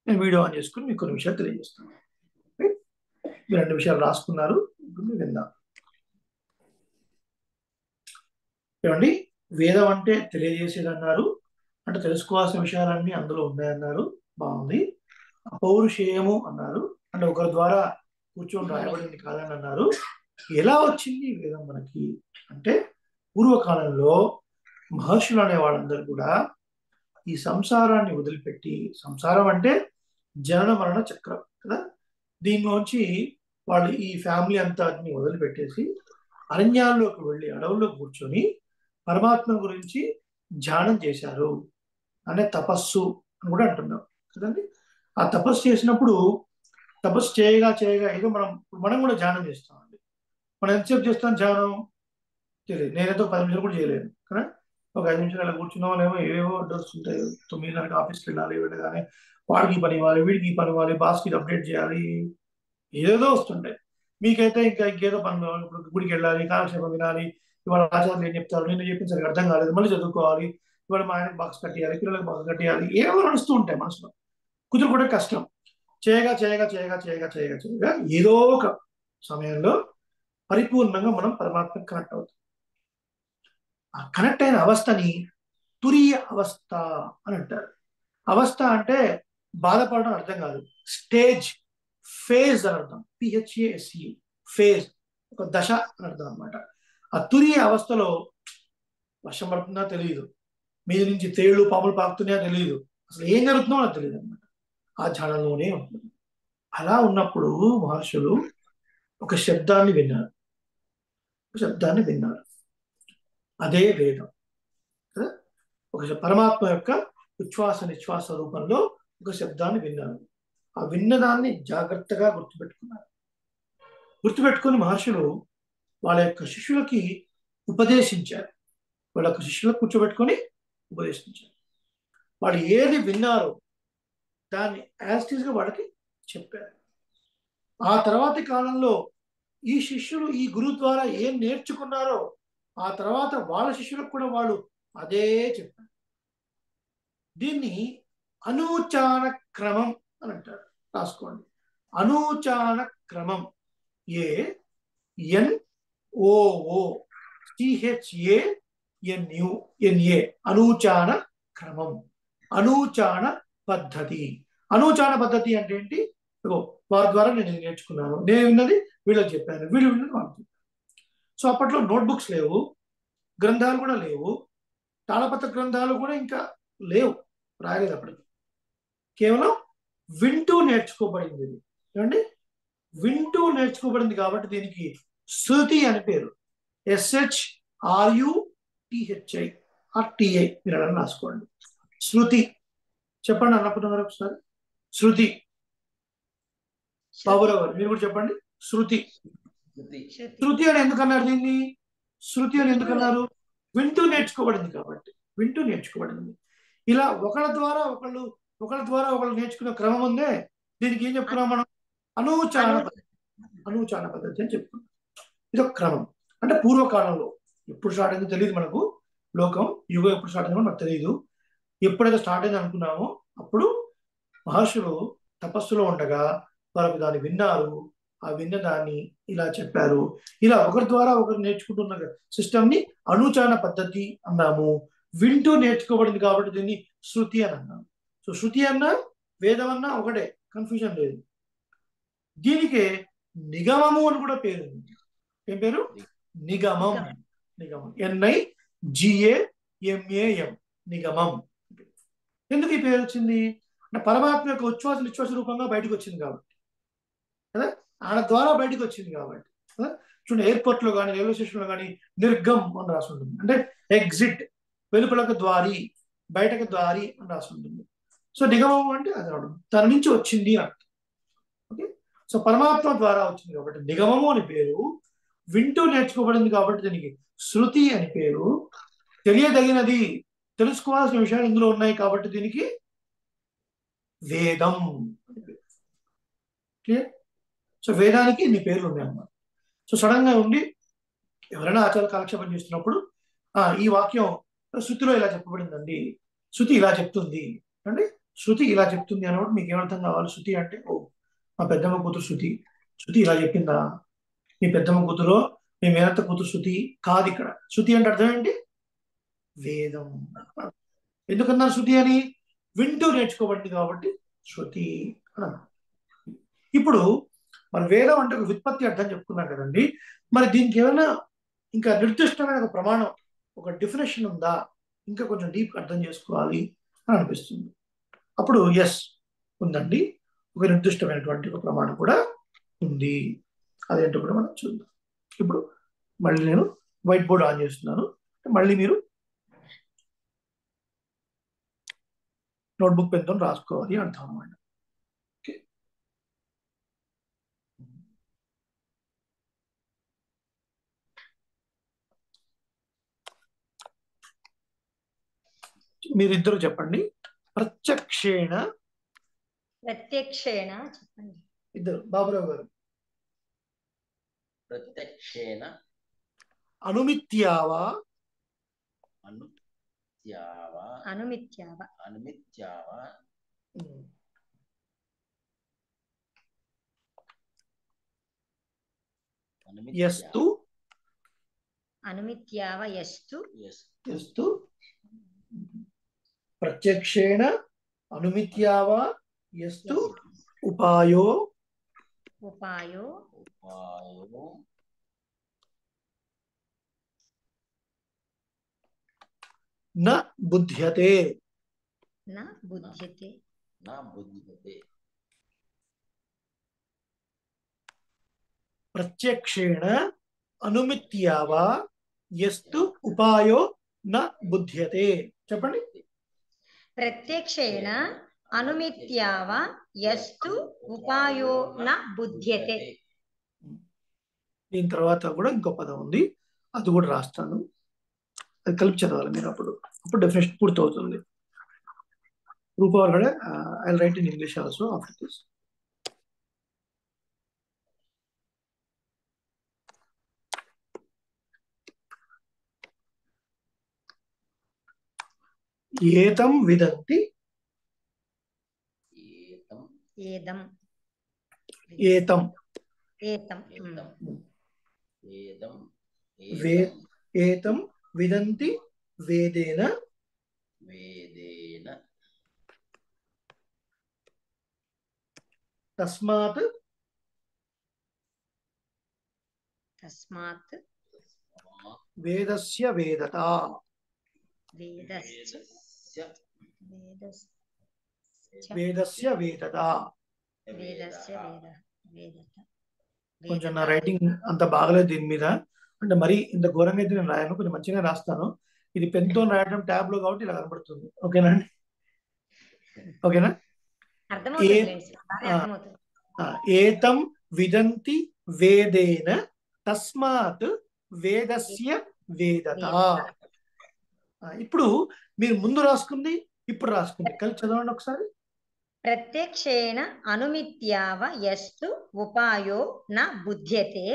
A: నేను వీడియో ఆన్ చేసుకుని మీకు కొన్ని విషయాలు తెలియజేస్తాను. మీరు 2 విషయాలు రాసుకున్నారు, విందాం. ఏమండి, వేదం అంటే తెలియజేసేది అన్నారు. అంటే తెలుసుకోవాల్సిన విషయాలన్నీ అందులో ఉన్నాయన్నారు. బాగుంది. అపౌరుషేయము అన్నారు. అంటే ఒకరి ద్వారా కూర్చొని రాయబడింది కాదని అన్నారు. ఎలా వచ్చింది వేదం మనకి అంటే పూర్వకాలంలో మహర్షులు అనే వాళ్ళందరూ కూడా ఈ సంసారాన్ని వదిలిపెట్టి, సంసారం అంటే జనన మరణ చక్రం కదా, దీనిలోంచి వాళ్ళు ఈ ఫ్యామిలీ అంతా వదిలిపెట్టేసి అరణ్యాల్లోకి వెళ్ళి అడవుల్లో కూర్చొని పరమాత్మ గురించి ధ్యానం చేశారు. అనే తపస్సు అని కూడా అంటున్నాం కదండి. ఆ తపస్సు చేసినప్పుడు తపస్సు చేయగా చేయగా ఏదో మనం కూడా ధ్యానం చేస్తామండి. మనం ఎంతసేపు చేస్తాం ధ్యానం తెలియదు. నేనైతే 10 నిమిషాలు కూడా చేయలేను కదా. ఒక 5 నిమిషాలు అలా కూర్చున్నాం, ఏమో ఏవేవో అడ్రస్ ఉంటాయి. 9:30 ఆఫీస్కి వెళ్ళాలి, వెళ్ళగానే వాడికి పని ఇవ్వాలి, వీడికి పని ఇవ్వాలి, బాస్కి అప్డేట్ చేయాలి, ఏదేదో వస్తుంటాయి. మీకైతే ఇంకేదో పని కావాలి. ఇప్పుడు గుడికి వెళ్ళాలి, కాలక్షేపం వినాలి, ఇవాళ ఆచార్యులు ఏం చెప్తారు, నేను చెప్పింది సరిగ్గా అర్థం కాలేదు, మళ్ళీ చదువుకోవాలి, ఇవాళ మా ఆయనకు బాక్స్ కట్టేయాలి, పిల్లలకు బాక్స్ కట్టేయాలి, ఏవో నడుస్తూ ఉంటాయి మనసులో. కుదురుకుంటే కష్టం. చేయగా చేయగా చేయగా చేయగా చేయగా చేయగా ఏదో ఒక సమయంలో పరిపూర్ణంగా మనం పరమాత్మకు కనెక్ట్ అవుతాం. ఆ కనెక్ట్ అయిన అవస్థని తురీయ అవస్థ అని అంటారు. అవస్థ అంటే బాధపడడం అర్థం కాదు, స్టేజ్, ఫేజ్ అని అర్థం. PHASE ఫేజ్, ఒక దశ అని అర్థం అనమాట. ఆ తురీయ అవస్థలో వర్షం పడుతుందా తెలియదు, మీద నుంచి తేళ్లు పాములు పాకుతున్నాయో తెలియదు, అసలు ఏం జరుగుతుందో నాకు తెలియదు అనమాట. ఆ ధ్యానంలోనే ఉంటుంది. అలా ఉన్నప్పుడు మహర్షులు ఒక శబ్దాన్ని విన్నారు. అదే వేదం కదా. ఒక పరమాత్మ యొక్క ఉచ్ఛ్వాస నిశ్వాస రూపంలో ఒక శబ్దాన్ని విన్నాను. ఆ విన్నదాన్ని జాగ్రత్తగా గుర్తుపెట్టుకున్నారు. గుర్తుపెట్టుకుని మహర్షులు వాళ్ళ యొక్క శిష్యులకి ఉపదేశించారు. వాళ్ళ యొక్క శిష్యులకు కూర్చోబెట్టుకొని ఉపదేశించారు. వాళ్ళు ఏది విన్నారో దాన్ని యాస్టీస్గా వాళ్ళకి చెప్పారు. ఆ తర్వాతి కాలంలో ఈ శిష్యులు ఈ గురువు ద్వారా ఏం నేర్చుకున్నారో ఆ తర్వాత వాళ్ళ శిష్యులకు కూడా వాళ్ళు అదే చెప్పారు. దీన్ని అనూచాన క్రమం అని అంటారు. రాసుకోండి. అనూచాన క్రమం. ANOO CHANUNA అనూచాన క్రమం, అనూచాన పద్ధతి. అనూచాన పద్ధతి అంటే ఏంటి? వారి ద్వారా నేను ఇది నేర్చుకున్నాను, నేను విన్నది వీళ్ళకి చెప్పాను, వీళ్ళు విన్నది వాళ్ళకి చెప్పాను. సో అప్పట్లో నోట్బుక్స్ లేవు, గ్రంథాలు కూడా లేవు, తాళపత్ర గ్రంథాలు కూడా ఇంకా లేవు, రాయలేదు అప్పటికి. కేవలం వింటూ నేర్చుకోబడింది. ఏమండి? వింటూ నేర్చుకోబడింది కాబట్టి దీనికి శృతి అని పేరు. SHRUTHI RTI మీరు అలా రాసుకోండి. శృతి. చెప్పండి అన్నపూర్ణ గారు ఒకసారి. శృతి. బాబురావు గారు మీరు కూడా చెప్పండి. శృతి. శృతి అని ఎందుకన్నారు దీన్ని? శృతి అని ఎందుకన్నారు? వింటూ నేర్చుకోబడింది కాబట్టి. వింటూ నేర్చుకోబడింది. ఇలా ఒకళ్ళ ద్వారా ఒకళ్ళు నేర్చుకునే క్రమం ఉందే, దీనికి ఏం చెప్తున్నాం మనం? అనూచాన పద్ధతి అని చెప్తున్నాం. ఇది ఒక క్రమం. అంటే పూర్వకాలంలో ఎప్పుడు స్టార్ట్ అయిందో తెలియదు మనకు. లోకం యుగం ఎప్పుడు స్టార్ట్ అయిందో మనకు తెలియదు. ఎప్పుడైతే స్టార్ట్ అయింది అనుకున్నామో అప్పుడు మహర్షులు తపస్సులో ఉండగా వారు దాన్ని విన్నారు. ఆ విన్న దాన్ని ఇలా చెప్పారు. ఇలా ఒకరి ద్వారా ఒకరు నేర్చుకుంటున్న సిస్టమ్ని అనుచాన పద్ధతి అన్నాము. వింటూ నేర్చుకోబడింది కాబట్టి దీన్ని శృతి అని అన్నాము. సో శృతి అన్నా వేదం అన్నా ఒకటే, కన్ఫ్యూజన్ లేదు. దీనికే నిగమము అని కూడా పేరు ఉంది. ఏం పేరు? నిగమం. నిగమం. NIGAMAM నిగమం. ఎందుకు ఈ పేరు వచ్చింది అంటే పరమాత్మ యొక్క ఉచ్ఛ్వాస నిశ్వాస రూపంగా బయటకు వచ్చింది కాబట్టి కదా, ఆయన ద్వారా బయటకు వచ్చింది కాబట్టి. చూడండి, ఎయిర్పోర్ట్ లో కానీ రైల్వే స్టేషన్ లో కానీ నిర్గమ్ అని రాసి ఉంటుంది. అంటే ఎగ్జిట్, వెలుపలకు ద్వారి, బయటకు ద్వారి అని రాసి ఉంటుంది. సో నిగమం అంటే అది తన నుంచి వచ్చింది అంట. ఓకే. సో పరమాత్మ ద్వారా వచ్చింది కాబట్టి నిగమము అని పేరు. వింటూ నేర్చుకోబడింది కాబట్టి దీనికి శృతి అని పేరు. తెలియదగినది, తెలుసుకోవాల్సిన విషయాలు ఇందులో ఉన్నాయి కాబట్టి దీనికి వేదం అని పేరు. క్లియర్? సో వేదానికి ఇన్ని పేర్లు ఉన్నాయి అన్నమాట. సో సడన్ గా ఉండి ఎవరైనా ఆచార కాలక్షేపం చేస్తున్నప్పుడు ఈ వాక్యం శృతిలో ఇలా చెప్పబడిందండి, శృతి ఇలా చెప్తుంది అంటే, శృతి ఇలా చెప్తుంది అన్నప్పుడు మీకు ఏమర్థం కావాలి? శృతి అంటే ఓ మా పెద్దమ్మ కూతురు శృతి, శృతి ఇలా చెప్పిందా? మీ పెద్దమ్మ కూతురు, మీ మేనత్త కూతురు శృతి కాదు. ఇక్కడ శృతి అంటే అర్థం ఏంటి? వేదం. ఎందుకన్నారు శృతి అని? వింటూ నేర్చుకోబడింది కాబట్టి శృతి అని అన్నారు. ఇప్పుడు మరి వేదం అంటే ఒక వ్యుత్పత్తి అర్థం చెప్పుకున్నాం కదండి. మరి దీనికి ఏమైనా ఇంకా నిర్దిష్టమైన ఒక ప్రమాణం, ఒక డెఫినేషన్ ఉందా? ఇంకా కొంచెం డీప్ అర్థం చేసుకోవాలి అని అనిపిస్తుంది. అప్పుడు ఎస్ ఉందండి, ఒక నిర్దిష్టమైనటువంటి ఒక ప్రమాణం కూడా ఉంది. అదేంటో కూడా మనం చూద్దాం. ఇప్పుడు మళ్ళీ నేను వైట్ బోర్డ్ ఆన్ చేస్తున్నాను. మళ్ళీ మీరు నోట్బుక్ పెన్తో రాసుకోవాలి అంటాం అన్నమాట. మీరిద్దరు చెప్పండి. ప్రత్యక్షేణ
B: చెప్పండి.
A: ఇద్దరు. బాబురావు గారు.
C: ప్రత్యక్షేణ
A: అనుమిత్యావా యస్తు ప్రత్యక్షేణ అనుమిత్యావా యస్తు ఉపాయో న బుధ్యతే. ప్రత్యక్షేణ అనుమిత్యావా యస్తు ఉపాయో న బుధ్యతే. చెప్పండి.
B: ప్రత్యక్షేణ అనుమిత్యావ యస్తు ఉపాయో న బుధ్యతే.
A: దీని తర్వాత కూడా ఇంకో పదం ఉంది, అది కూడా రాస్తాను, అది కలిపి చదవాలి మీరు. అప్పుడు డెఫినేషన్ పూర్తవుతుంది. రూపవర్గ I write in English also after this. ఏతం విదంతి
B: ఏదం
A: ఏతం
B: ఏతం
A: ఏతం విదంతి వేదేన తస్మాత్ వేదస్య వేదత. వేదస్య వేదత. కొంచెం నా రైటింగ్ అంత బాగలేదు దీని మీద, అంటే మరి ఇంత ఘోరంగా అయితే నేను రాయను, కొంచెం మంచిగా రాస్తాను. ఇది పెన్తో రాయడం ట్యాబ్ లో కాబట్టి ఇలా కనబడుతుంది. ఓకేనా అండి? ఓకేనా? ఏతం విదంతి వేదేన తస్మాత్ వేదస్య వేదత. ఇప్పుడు మీరు ముందు రాసుకుంది ఇప్పుడు రాసుకుంది కలిసి చదవండి ఒకసారి.
B: ప్రత్యక్షేణ అనుమిత్యావ యస్తు ఉపాయో న బుధ్యతే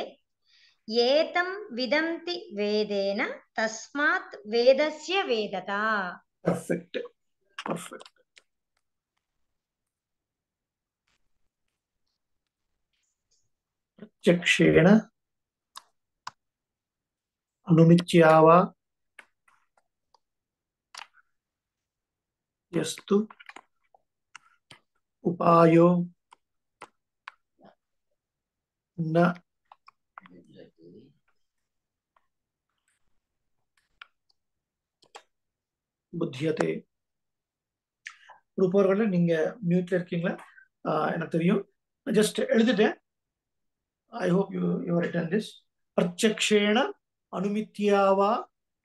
B: ఏతం విదంతి వేదేన తస్మాత్ వేదస్య వేదత.
A: పర్ఫెక్ట్. పర్ఫెక్ట్. ప్రత్యక్షేణ అనుమిత్యావ యస్తు ఉపాయో న புத்தியதே. ரூபவர்களை நீங்க மியூட்ல இருக்கீங்களா? எனக்கு தெரியும், ஜஸ்ட் எழுதிட்டேன். I hope you written this. பிரத்யக்ஷேண அனுமித்யாவா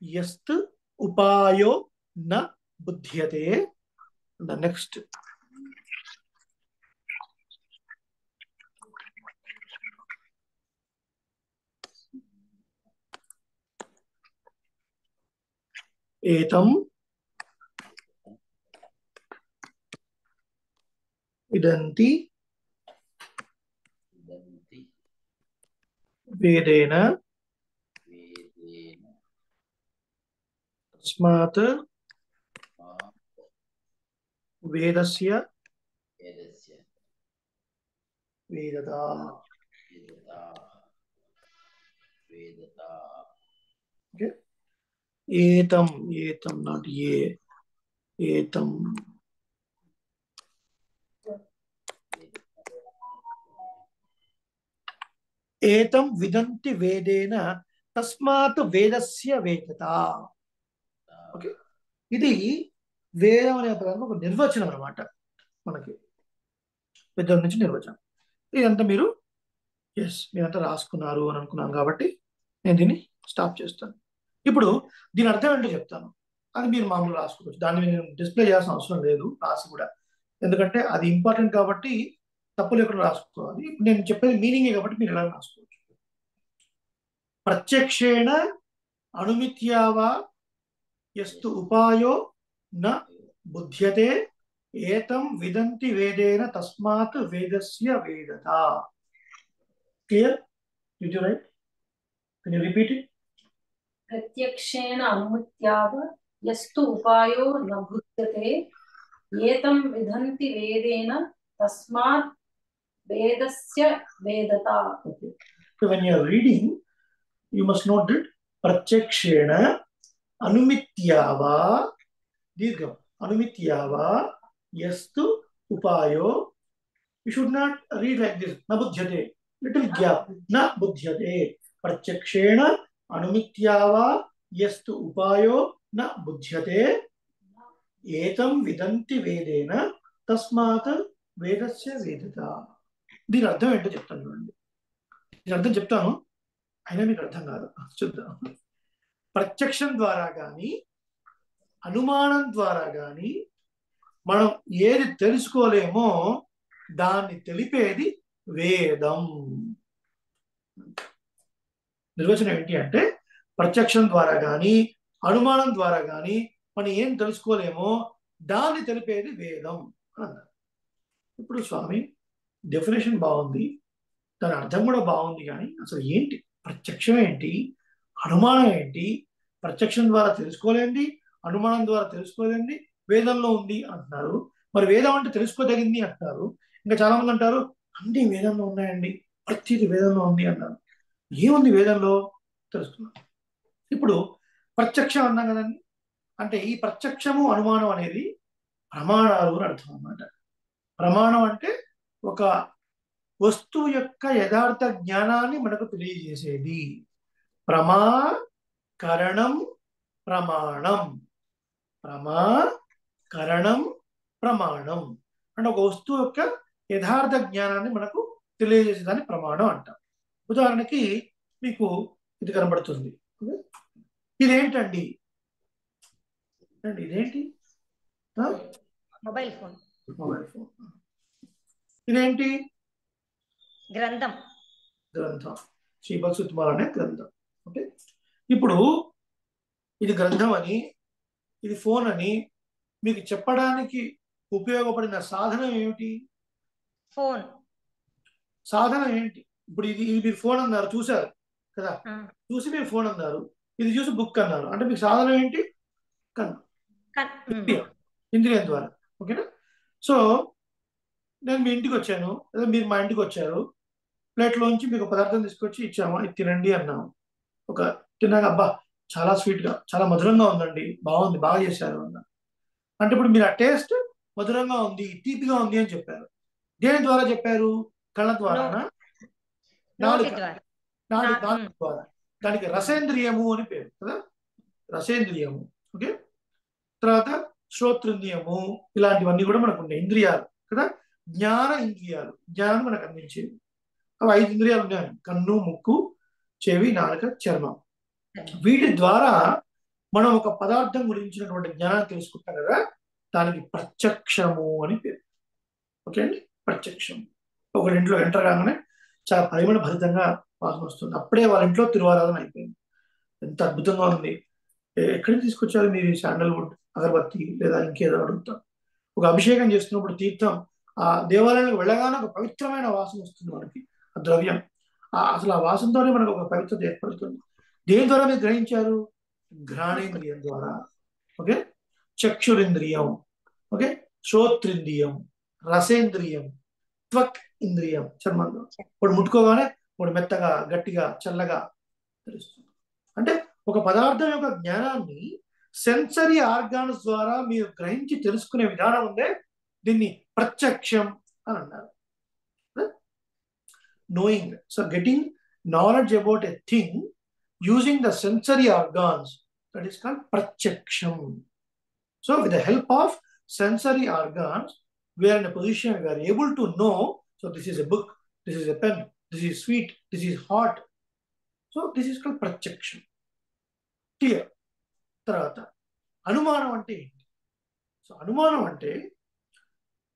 A: யஸ்து உபாயோ ந புத்தியதே. The next. ఏతం విదంతి వేదేన తస్మాత్ వేదస్య వేదత. Okay. ఏతం not a. ఏతం ఏతం విదంతి వేదేన తస్మాత్ వేదస్య వేదత. ఓకే, ఇది వేదం అనే పదానికి ఒక నిర్వచనం అనమాట. మనకి పెద్ద నుంచి నిర్వచనం. ఇదంతా మీరు మీరంతా రాసుకున్నారు అని అనుకున్నాను కాబట్టి నేను దీన్ని స్టాప్ చేస్తాను. ఇప్పుడు దీని అర్థం ఏంటో చెప్తాను, అది మీరు మామూలు రాసుకోవచ్చు. దాన్ని నేను డిస్ప్లే చేయాల్సిన అవసరం లేదు రాసి కూడా, ఎందుకంటే అది ఇంపార్టెంట్ కాబట్టి తప్పు లేకుండా రాసుకోవాలి. నేను చెప్పేది మీనింగే కాబట్టి మీరు ఎలా రాసుకోవచ్చు. ప్రత్యక్షేణ అనుమిత్యావా యస్తు ఉపాయో న బుధ్యతే ఏతం విదంతి వేదేన తస్మాత్ వేదస్య వేదత. Clear? Did you write? Can you repeat it?
C: ప్రత్యక్షేణ అనుమిత్యావ యస్తు ఉపాయో న బుధ్యతే ఏతం విదంతి వేదేన తస్మాత్ వేదస్య వేదత.
A: Okay. So when you are reading, you must note that ప్రత్యక్షేణ అనుమిత్యావా, దీర్ఘం, అనుమిత్యావా యస్తు ఉపాయో. You should not read like this, na budhyate. Little gap, na budhyate. ప్రత్యక్షేణ అనుమిత్యావా యస్తు ఉపాయో న బుధ్యతే ఏతం విదంతి వేదేన తస్మాత్ వేదస్య వేదత. దీని అర్థం ఏంటో చెప్తాను చూడండి. దీని అర్థం చెప్తాను, అయినా మీకు అర్థం కాదు. చూద్దాం. ప్రత్యక్షం ద్వారా కానీ అనుమానం ద్వారా కానీ మనం ఏది తెలుసుకోలేమో దాన్ని తెలిపేది వేదం. నిర్వచనం ఏంటి అంటే ప్రత్యక్షం ద్వారా కానీ అనుమానం ద్వారా కానీ మనం ఏం తెలుసుకోలేమో దాన్ని తెలిపేది వేదం అన్నారు. ఇప్పుడు స్వామి డెఫినేషన్ బాగుంది, దాని అర్థం కూడా బాగుంది, కానీ అసలు ఏంటి ప్రత్యక్షం ఏంటి, అనుమానం ఏంటి? ప్రత్యక్షం ద్వారా తెలుసుకోలేండి, అనుమానం ద్వారా తెలుసుకోలేండి, వేదంలో ఉంది అంటున్నారు. మరి వేదం అంటే తెలుసుకోదగింది అంటున్నారు. ఇంకా చాలా మంది అంటారు అన్ని వేదంలో ఉన్నాయండి, ప్రతిది వేదంలో ఉంది అన్నారు. ఏముంది వేదంలో తెలుసుకున్నాం. ఇప్పుడు ప్రత్యక్షం అన్నాం కదండి, అంటే ఈ ప్రత్యక్షము అనుమానం అనేది ప్రమాణాలు అని అర్థం అన్నమాట. ప్రమాణం అంటే ఒక వస్తువు యొక్క యథార్థ జ్ఞానాన్ని మనకు తెలియజేసేది. కరణం ప్రమాణం, కరణం ప్రమాణం అంటే ఒక వస్తువు యొక్క యథార్థ జ్ఞానాన్ని మనకు తెలియజేసేదాన్ని ప్రమాణం అంటాం. ఉదాహరణకి మీకు ఇది కనబడుతుంది, ఇదేంటండి? ఇదేంటి?
B: Mobile phone.
A: Mobile phone. ఇదేంటి?
B: గ్రంథం.
A: గ్రంథం. శ్రీభక్సుత్మాల అనే గ్రంథం. ఓకే, ఇప్పుడు ఇది గ్రంథం అని, ఇది ఫోన్ అని మీకు చెప్పడానికి ఉపయోగపడిన సాధనం ఏమిటి?
B: ఫోన్.
A: సాధనం ఏంటి? ఇప్పుడు ఇది మీరు ఫోన్ అన్నారు, చూసారు కదా, చూసి మీరు ఫోన్ అన్నారు, ఇది చూసి బుక్ అన్నారు, అంటే మీకు సాధనం ఏంటి? కన్ను, ఇంద్రియం ద్వారా. ఓకేనా? సో నేను మీ ఇంటికి వచ్చాను, లేదా మీరు మా ఇంటికి వచ్చారు, ప్లేట్లోంచి మీకు పదార్థం తీసుకొచ్చి ఇచ్చాము, ఇది తినండి అన్నాము. ఒక తిన్నాక అబ్బా చాలా స్వీట్గా చాలా మధురంగా ఉందండి, బాగుంది, బాగా చేశారు అన్నా. అంటే ఇప్పుడు మీరు ఆ టేస్ట్ మధురంగా ఉంది, తీపిగా ఉంది అని చెప్పారు. దేని ద్వారా చెప్పారు? కళ్ళ ద్వారానా? నాలుక ద్వారా. దానికి రసేంద్రియము అని పేరు కదా, రసేంద్రియము. ఓకే, తర్వాత శ్రోత్రింద్రియము, ఇలాంటివన్నీ కూడా మనకు ఉన్నాయి ఇంద్రియాలు కదా. జ్ఞాన ఇంద్రియాలు, జ్ఞానం మనకు అందించేది. అవి 5 ఇంద్రియాలు ఉన్నాయి: కన్ను, ముక్కు, చెవి, నాలుక, చర్మం. వీటి ద్వారా మనం ఒక పదార్థం గురించినటువంటి జ్ఞానం తెలుసుకుంటాం కదా, దానికి ప్రత్యక్షము అని పేరు. ఓకే అండి, ప్రత్యక్షం. ఒకరి ఇంట్లో ఎంటర్ కాగానే చాలా పరిమళ భరితంగా వాసన వస్తుంది, అప్పుడే వాళ్ళ ఇంట్లో తిరువారాధన అయిపోయింది. ఎంత అద్భుతంగా ఉంది, ఎక్కడికి తీసుకొచ్చారు మీరు శాండల్వుడ్, అగరబత్తి లేదా ఇంకేదో అడుగుతాం. ఒక అభిషేకం చేస్తున్నప్పుడు తీర్థం ఆ దేవాలయానికి వెళ్ళగానే ఒక పవిత్రమైన వాసన వస్తుంది మనకి, ఆ ద్రవ్యం. అసలు ఆ వాసనతోనే మనకు ఒక పవిత్రత ఏర్పడుతుంది. దేని ద్వారా మీరు గ్రహించారు? ఘ్రాణేంద్రియం ద్వారా. ఓకే, చక్షురింద్రియం, ఓకే, శ్రోత్రింద్రియం, రసేంద్రియం, త్వక్ ఇంద్రియం, చర్మంలో. ఇప్పుడు ముట్టుకోగానే ఇప్పుడు మెత్తగా, గట్టిగా, చల్లగా తెలుస్తుంది. అంటే ఒక పదార్థం యొక్క జ్ఞానాన్ని సెన్సరీ ఆర్గాన్స్ ద్వారా మీరు గ్రహించి తెలుసుకునే విధానం ఉందే, దీన్ని ప్రత్యక్షం అని అన్నారు. Knowing, so getting knowledge about a thing using the sensory organs, that is called pratchaksham. So with the help of sensory organs, we are in a position, we are able to know, so this is a book, this is a pen, this is sweet, this is hot. So this is called pratchaksham. Clear? Tarata anumanam ante enti? So anumanam ante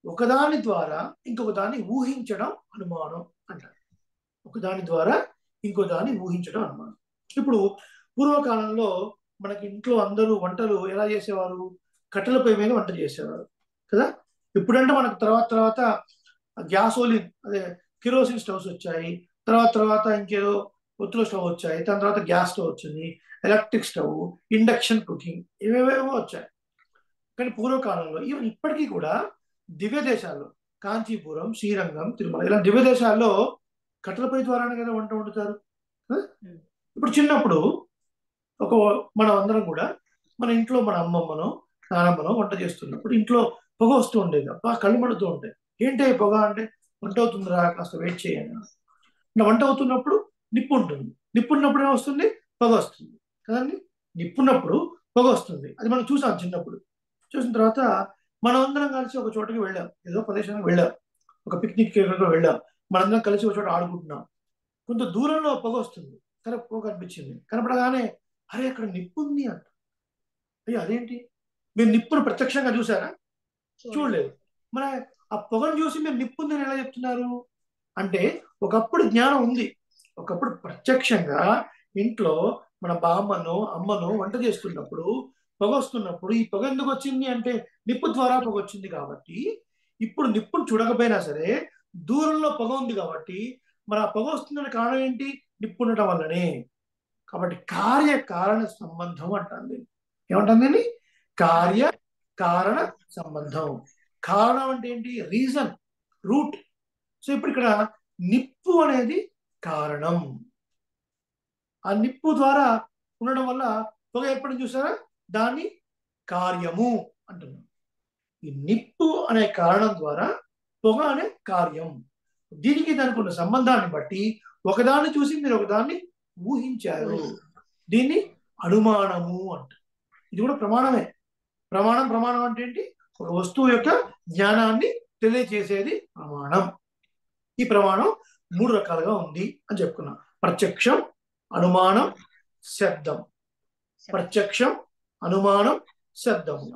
A: ఒకదాని ద్వారా ఇంకొక దాన్ని ఊహించడం అనుమానం అంటారు. ఒకదాని ద్వారా ఇంకో దాన్ని ఊహించడం అనుమానం. ఇప్పుడు పూర్వకాలంలో మనకి ఇంట్లో అందరూ వంటలు ఎలా చేసేవారు? కట్టెల పొయ్యి మీద వంట చేసేవారు కదా. ఇప్పుడంటే మనకు తర్వాత గ్యాసోలిన్, అదే కిరోసిన్ స్టవ్స్ వచ్చాయి, తర్వాత ఇంకేదో ఒత్తుల స్టవ్ వచ్చాయి, దాని తర్వాత గ్యాస్ స్టవ్ వచ్చింది, ఎలక్ట్రిక్ స్టవ్, ఇండక్షన్ కుకింగ్, ఇవేవేవో వచ్చాయి. కానీ పూర్వకాలంలో ఈవెన్ ఇప్పటికీ కూడా దివ్య దేశాల్లో, కాంచీపురం, శ్రీరంగం, తిరుమల, ఇలా దివ్య దేశాల్లో కట్టెల పొయ్యి ద్వారానే కదా వంట వండుతారు. ఇప్పుడు చిన్నప్పుడు మనం అందరం కూడా మన ఇంట్లో మన అమ్మమ్మనో నానమ్మనో వంట చేస్తున్నప్పుడు ఇంట్లో పొగ వస్తూ ఉండేది, అబ్బా కళ్ళు మండుతూ ఉంటాయి. ఏంటి పొగ అంటే, వంట అవుతుందిరా కాస్త వెయిట్ చేయండి. అంటే వంట అవుతున్నప్పుడు నిప్పు ఉంటుంది, నిప్పు ఉన్నప్పుడు ఏమొస్తుంది? పొగ వస్తుంది కదండి. నిప్పున్నప్పుడు పొగ వస్తుంది, అది మనం చూసాం చిన్నప్పుడు. చూసిన తర్వాత మనం అందరం కలిసి ఒక చోటకి వెళ్ళాం, ఏదో ప్రదేశానికి వెళ్ళాం, ఒక పిక్నిక్ వెళ్ళాం, మనందరం కలిసి ఒక చోట ఆడుకుంటున్నాం. కొంత దూరంలో పొగ వస్తుంది, పొగ కనిపించింది, కనపడగానే అరే అక్కడ నిప్పు ఉంది అంట. అయ్యో అదేంటి, మీరు నిప్పును ప్రత్యక్షంగా చూసారా? చూడలేదు. మరి ఆ పొగను చూసి మీరు నిప్పు ఉందని ఎలా చెప్తున్నారు అంటే, ఒకప్పుడు జ్ఞానం ఉంది. ఒకప్పుడు ప్రత్యక్షంగా ఇంట్లో మన బామ్మను అమ్మను వంట చేస్తున్నప్పుడు పొగ వస్తున్నప్పుడు ఈ పొగ ఎందుకు వచ్చింది అంటే నిప్పు ద్వారా పొగ వచ్చింది కాబట్టి, ఇప్పుడు నిప్పును చూడకపోయినా సరే దూరంలో పొగ ఉంది కాబట్టి మరి ఆ పొగ వస్తుందనే కారణం ఏంటి? నిప్పు ఉండటం వల్లనే. కాబట్టి కార్యకారణ సంబంధం అంటుంది. ఏమంటుంది? కార్య కారణ సంబంధం. కారణం అంటే ఏంటి? Reason, route. సో ఇప్పుడు ఇక్కడ నిప్పు అనేది కారణం. ఆ నిప్పు ద్వారా ఉండడం వల్ల పొగ ఏర్పడి చూసారా, దాన్ని కార్యము అంటున్నాం. ఈ నిప్పు అనే కారణం ద్వారా పొగ అనే కార్యం. దీనికి దానికి ఉన్న సంబంధాన్ని బట్టి ఒకదాన్ని చూసి మీరు ఒకదాన్ని ఊహించారు. దీన్ని అనుమానము అంట. ఇది కూడా ప్రమాణమే. ప్రమాణం అంటే ఏంటి? ఒక వస్తువు యొక్క జ్ఞానాన్ని తెలియజేసేది ప్రమాణం. ఈ ప్రమాణం 3 రకాలుగా ఉంది అని చెప్పుకున్నాం. ప్రత్యక్షం, అనుమానం, శబ్దం. ప్రత్యక్షం, అనుమానం, శబ్దము.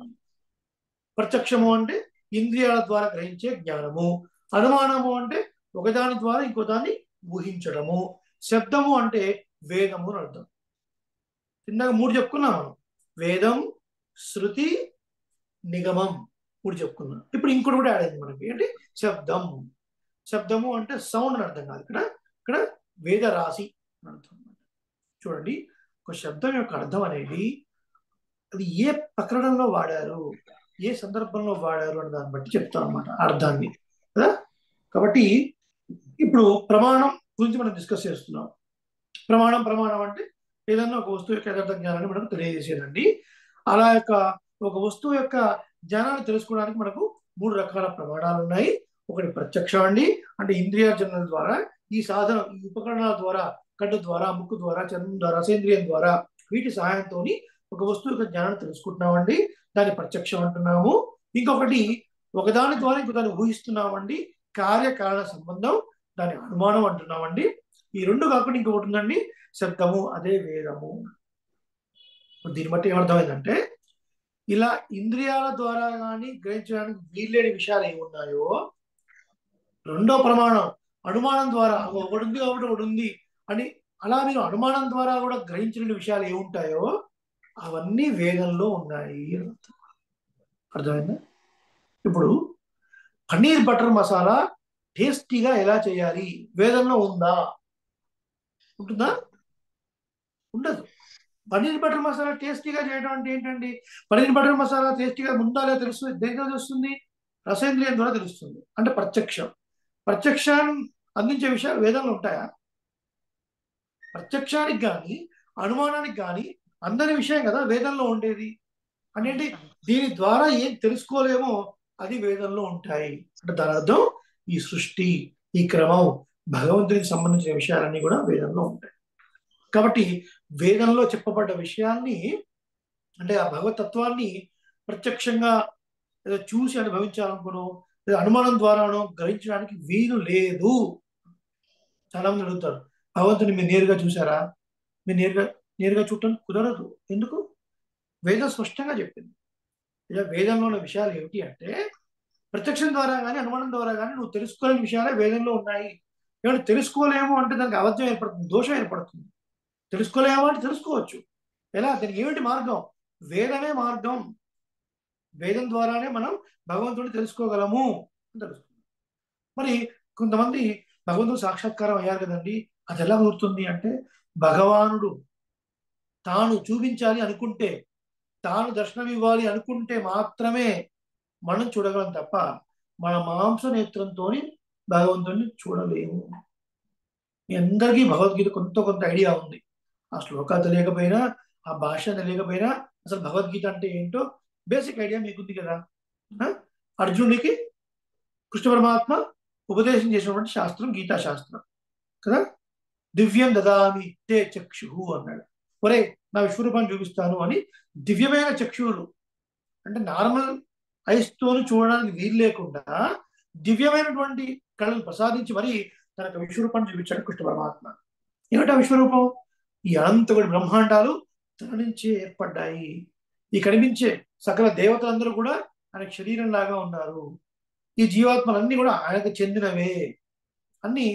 A: ప్రత్యక్షము అంటే ఇంద్రియాల ద్వారా గ్రహించే జ్ఞానము. అనుమానము అంటే ఒకదాని ద్వారా ఇంకో దాన్ని ఊహించడము. శబ్దము అంటే వేదము అని అర్థం. ఇందాక 3 చెప్పుకున్నాం మనం. వేదం, శృతి, నిగమం 3 చెప్పుకున్నాం. ఇప్పుడు ఇంకోటి కూడా యాడ్ అయింది మనకి. ఏంటి? శబ్దం. శబ్దము అంటే సౌండ్ అని అర్థం కాదు. ఇక్కడ వేద రాశి అని అర్థం. చూడండి, ఒక శబ్దం యొక్క అర్థం అనేది అది ఏ ప్రకరణంలో వాడారు, ఏ సందర్భంలో వాడారు అనే దాన్ని బట్టి చెప్తాం అనమాట అర్థాన్ని కదా. కాబట్టి ఇప్పుడు ప్రమాణం గురించి మనం డిస్కస్ చేస్తున్నాం. ప్రమాణం అంటే ఏదన్నా ఒక వస్తువు యొక్క యథార్థ జ్ఞానాన్ని మనకు తెలియజేసేదండి. అలా యొక్క ఒక వస్తువు యొక్క జ్ఞానాన్ని తెలుసుకోవడానికి మనకు 3 రకాల ప్రమాణాలు ఉన్నాయి. ఒకటి ప్రత్యక్షం అండి, అంటే ఇంద్రియార్జనల ద్వారా, ఈ సాధనం, ఈ ఉపకరణాల ద్వారా, కడ్డు ద్వారా, ముక్కు ద్వారా, చర్మం ద్వారా, రసేంద్రియం ద్వారా, వీటి సహాయంతో ఒక వస్తువు యొక్క జ్ఞానాన్ని తెలుసుకుంటున్నామండి. దాన్ని ప్రత్యక్షం అంటున్నాము. ఇంకొకటి ఒకదాని ద్వారా ఇంకొకదాన్ని ఊహిస్తున్నామండి, కార్యకారణ సంబంధం, దాన్ని అనుమానం అంటున్నామండి. ఈ 2 కాకుండా ఇంకొకటి ఉందండి, శబ్దము, అదే వేదము. దీన్ని బట్టి ఏమర్థమైందంటే, ఇలా ఇంద్రియాల ద్వారా కానీ గ్రహించడానికి వీల్లేని విషయాలు ఏమున్నాయో, రెండో ప్రమాణం అనుమానం ద్వారా ఒకటి ఉంది కాబట్టి ఒకటి ఉంది అని అలా మీరు అనుమానం ద్వారా కూడా గ్రహించిన విషయాలు ఏముంటాయో అవన్నీ వేదంలో ఉన్నాయి. అర్థమైందా? ఇప్పుడు పన్నీర్ బటర్ మసాలా టేస్టీగా ఎలా చేయాలి వేదంలో ఉందా? ఉంటుందా? ఉండదు. పన్నీర్ బటర్ మసాలా టేస్టీగా చేయడం అంటే ఏంటండి? పన్నీర్ బటర్ మసాలా టేస్టీగా ఉందా లేదా తెలుస్తుంది. దేనితో తెలుస్తుంది? రసేంద్రియం ద్వారా తెలుస్తుంది. అంటే ప్రత్యక్షాన్ని అందించే విషయాలు వేదంలో ఉంటాయా? ప్రత్యక్షానికి కానీ అనుమానానికి కానీ అందని విషయం కదా వేదంలో ఉండేది. అంటే దీని ద్వారా ఏం తెలుసుకోలేమో అది వేదంలో ఉంటాయి. అంటే దాని అర్థం ఈ సృష్టి, ఈ క్రమం, భగవంతునికి సంబంధించిన విషయాలన్నీ కూడా వేదంలో ఉంటాయి. కాబట్టి వేదంలో చెప్పబడ్డ విషయాల్ని, అంటే ఆ భగవతత్వాన్ని ప్రత్యక్షంగా ఏదో చూసి అనుభవించాలనుకునో లేదా అనుమానం ద్వారానో గ్రహించడానికి వీలు లేదు. చాలా మంది అడుగుతారు, భగవంతుని మీరు నేరుగా చూసారా? మీరు నేరుగా చూడటం కుదరదు. ఎందుకు? వేదం స్పష్టంగా చెప్పింది. ఇలా వేదంలో ఉన్న విషయాలు ఏమిటి అంటే, ప్రత్యక్షం ద్వారా కానీ అనుమానం ద్వారా కానీ నువ్వు తెలుసుకోలేని విషయాలే వేదంలో ఉన్నాయి. ఏమంటే తెలుసుకోలేము అంటే దానికి అబద్ధం ఏర్పడుతుంది, దోషం ఏర్పడుతుంది. తెలుసుకోలేము అంటే తెలుసుకోవచ్చు. ఎలా? దానికి ఏమిటి మార్గం? వేదమే మార్గం. వేదం ద్వారానే మనం భగవంతుడిని తెలుసుకోగలము అని తెలుస్తుంది. మరి కొంతమంది భగవంతుడు సాక్షాత్కారం అయ్యారు కదండి, అది ఎలా కుదురుతుంది అంటే, భగవానుడు తాను చూపించాలి అనుకుంటే, తాను దర్శనం ఇవ్వాలి అనుకుంటే మాత్రమే మనం చూడగలం తప్ప మన మాంస నేత్రంతో భగవంతుడిని చూడలేము. మీ అందరికీ భగవద్గీత కొంత ఐడియా ఉంది. ఆ శ్లోకాలు తెలియకపోయినా, ఆ భాష తెలియకపోయినా, అసలు భగవద్గీత అంటే ఏంటో బేసిక్ ఐడియా మీకుంది కదా. అర్జునుడికి కృష్ణ పరమాత్మ ఉపదేశం చేసినటువంటి శాస్త్రం గీతా శాస్త్రం కదా. దివ్యం దదామి తే చక్షు అన్నాడు. ఒరే నా విశ్వరూపాన్ని చూపిస్తాను అని దివ్యమైన చక్షువులు, అంటే నార్మల్ ఐస్తోని చూడడానికి వీలు లేకుండా దివ్యమైనటువంటి కళను ప్రసాదించి మరి తనకు విశ్వరూపాన్ని చూపించాడు కృష్ణ పరమాత్మ. ఏమిటా విశ్వరూపం? ఈ అనంతగుడి బ్రహ్మాండాలు తన నుంచే ఏర్పడ్డాయి. ఈ కనిపించే సకల దేవతలందరూ కూడా ఆయనకు శరీరం లాగా ఉన్నారు. ఈ జీవాత్మలన్నీ కూడా ఆయనకు చెందినవే. అన్ని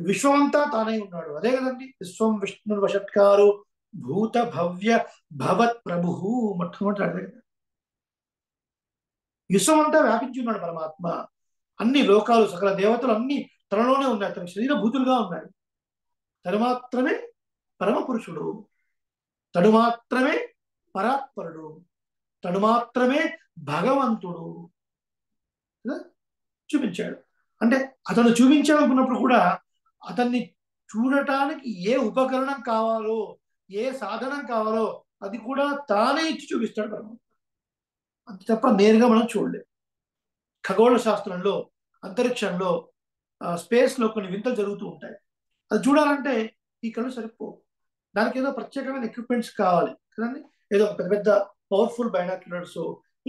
A: విశ్వమంతా తానై ఉన్నాడు. అదే కదండి, విశ్వం విష్ణు వషట్కారు భూత భవ్య భవత్ ప్రభు, మొట్టమొదటి అదే కదా. విశ్వమంతా వ్యాపించి ఉన్నాడు పరమాత్మ. అన్ని లోకాలు సకల దేవతలు అన్ని తనలోనే ఉన్నాయి. తన శరీర భూతులుగా ఉన్నాయి. తను మాత్రమే పరమ పురుషుడు, తను మాత్రమే పరాత్పరుడు, తను మాత్రమే భగవంతుడు చూపించాడు. అంటే అతను చూపించాలనుకున్నప్పుడు కూడా అతన్ని చూడటానికి ఏ ఉపకరణం కావాలో, ఏ సాధనం కావాలో అది కూడా తానే ఇచ్చి చూపిస్తాడు పరమాత్మ. అంత తప్ప నేరుగా మనం చూడలేం. ఖగోళ శాస్త్రంలో, అంతరిక్షంలో, స్పేస్లో కొన్ని వింతలు జరుగుతూ ఉంటాయి. అది చూడాలంటే ఈ కళ్ళు సరిపో. దానికి ఏదో ప్రత్యేకమైన ఎక్విప్మెంట్స్ కావాలి కదండి. ఏదో ఒక పెద్ద పెద్ద పవర్ఫుల్ బైనాక్యులర్స్,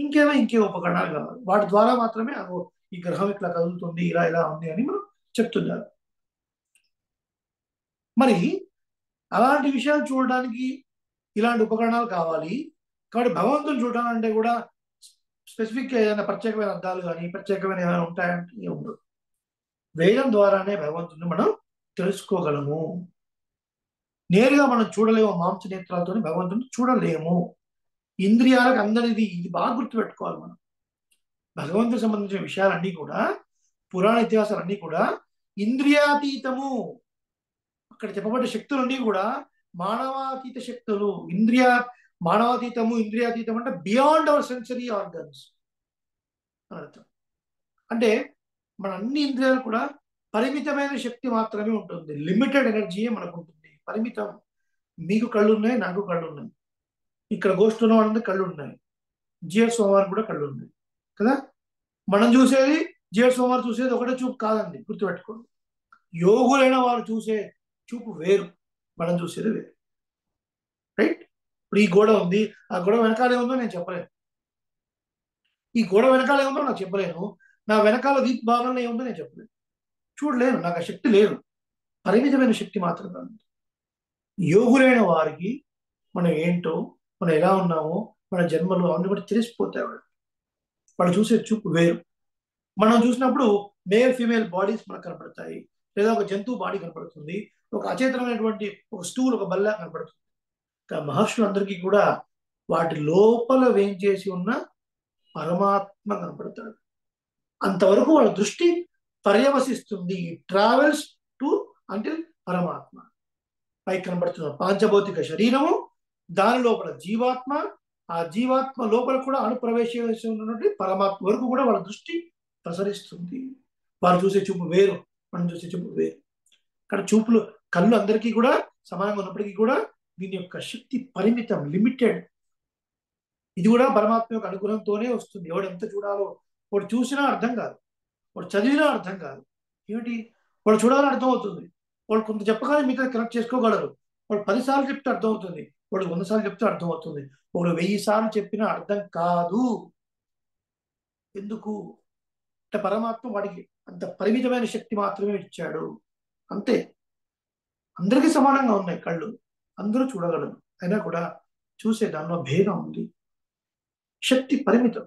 A: ఇంకే ఉపకరణాలు కావాలి. వాటి ద్వారా మాత్రమే ఈ గ్రహం ఇట్లా కదులుతుంది, ఇలా ఇలా ఉంది అని మనం చెప్తున్నారు. మరి అలాంటి విషయాలు చూడడానికి ఇలాంటి ఉపకరణాలు కావాలి. కాబట్టి భగవంతుని చూడాలంటే కూడా స్పెసిఫిక్ ఏదైనా ప్రత్యేకమైన అర్థాలు కానీ ప్రత్యేకమైన ఏమైనా ఉంటాయంటే ఉండదు. వేదం ద్వారానే భగవంతుని మనం తెలుసుకోగలము. నేరుగా మనం చూడలేము. మాంస నేత్రాలతో భగవంతుని చూడలేము. ఇంద్రియాలకు అందరిది. ఇది బాగా గుర్తుపెట్టుకోవాలి మనం. భగవంతునికి సంబంధించిన విషయాలన్నీ కూడా, పురాణ ఇతిహాసాలన్నీ కూడా ఇంద్రియాతీతము. అక్కడ చెప్పబడ్డ శక్తులన్నీ కూడా మానవాతీత శక్తులు. మానవాతీతము, ఇంద్రియాతీతం అంటే బియాండ్ అవర్ సెన్సరీ ఆర్గన్స్ అని అర్థం. అంటే మన అన్ని ఇంద్రియాలు కూడా పరిమితమైన శక్తి మాత్రమే ఉంటుంది. లిమిటెడ్ ఎనర్జీయే మనకు ఉంటుంది. పరిమితం. మీకు కళ్ళు ఉన్నాయి, నాకు కళ్ళు ఉన్నాయి. ఇక్కడ గోష్ఠి ఉన్న వాళ్ళందరూ కళ్ళు ఉన్నాయి. జిఎస్ సోమవారం కూడా కళ్ళు ఉన్నాయి కదా. మనం చూసేది, జిఎస్ సోమవారం చూసేది ఒకటే చూపు కాదండి, గుర్తుపెట్టుకోండి. యోగులైన వారు చూసే చూపు వేరు, మనం చూసేది వేరు. రైట్. ఇప్పుడు ఈ గోడ ఉంది, ఆ గోడ వెనకాల ఏముందో నేను చెప్పలేను. ఈ గోడ వెనకాల ఏముందో నాకు చెప్పలేను. నా వెనకాల వీప్ భావనలో ఏముందో నేను చెప్పలేను. చూడలేను, నాకు ఆ శక్తి లేదు. పరిమితమైన శక్తి మాత్రమే ఉంది. యోగులైన వారికి మనం ఏంటో, మనం ఎలా ఉన్నామో, మన జన్మలు అవన్నీ కూడా తెలిసిపోతాయి. వాళ్ళు చూసే చూపు వేరు. మనం చూసినప్పుడు మేల్ ఫీమేల్ బాడీస్ మనకు కనపడతాయి, లేదా ఒక జంతువు బాడీ కనపడుతుంది, ఒక అచేతనమైనటువంటి ఒక స్టూల్, ఒక బల్ల కనపడుతుంది. మహర్షులందరికీ కూడా వాటి లోపల వేంచేసి ఉన్న పరమాత్మ కనపడతాడు. అంతవరకు వాళ్ళ దృష్టి పర్యవసిస్తుంది. ట్రావెల్స్ టు అంటిల్ పరమాత్మ. పైకి కనబడుతున్న పాంచభౌతిక శరీరము, దాని లోపల జీవాత్మ, ఆ జీవాత్మ లోపల కూడా అనుప్రవేశించి ఉన్నటువంటి పరమాత్మ వరకు కూడా వాళ్ళ దృష్టి ప్రసరిస్తుంది. వారు చూసే చూపు వేరు, మనం చూసే చూపు వేరు. ఇక్కడ చూపులు, కళ్ళు అందరికీ కూడా సమానంగా ఉన్నప్పటికీ కూడా దీని యొక్క శక్తి పరిమితం, లిమిటెడ్. ఇది కూడా పరమాత్మ యొక్క అనుగ్రహంతోనే వస్తుంది. ఎవడు ఎంత చూడాలో, వాడు చూసినా అర్థం కాదు, వాడు చదివినా అర్థం కాదు. ఏమిటి, వాడు చూడాలని అర్థం అవుతుంది. వాడు కొంత చెప్పగానే మిగతా కనెక్ట్ చేసుకోగలరు. వాడు 10 సార్లు చెప్తే అర్థం అవుతుంది, వాడు 100 సార్లు చెప్తే అర్థం అవుతుంది. వాడు 1000 సార్లు చెప్పినా అర్థం కాదు. ఎందుకు అంటే పరమాత్మ వాడికి అంత పరిమితమైన శక్తి మాత్రమే ఇచ్చాడు. అంతే. అందరికీ సమానంగా ఉన్నాయి కళ్ళు, అందరూ చూడగలరు. అయినా కూడా చూసే దానిలో భేదం ఉంది. శక్తి పరిమితం.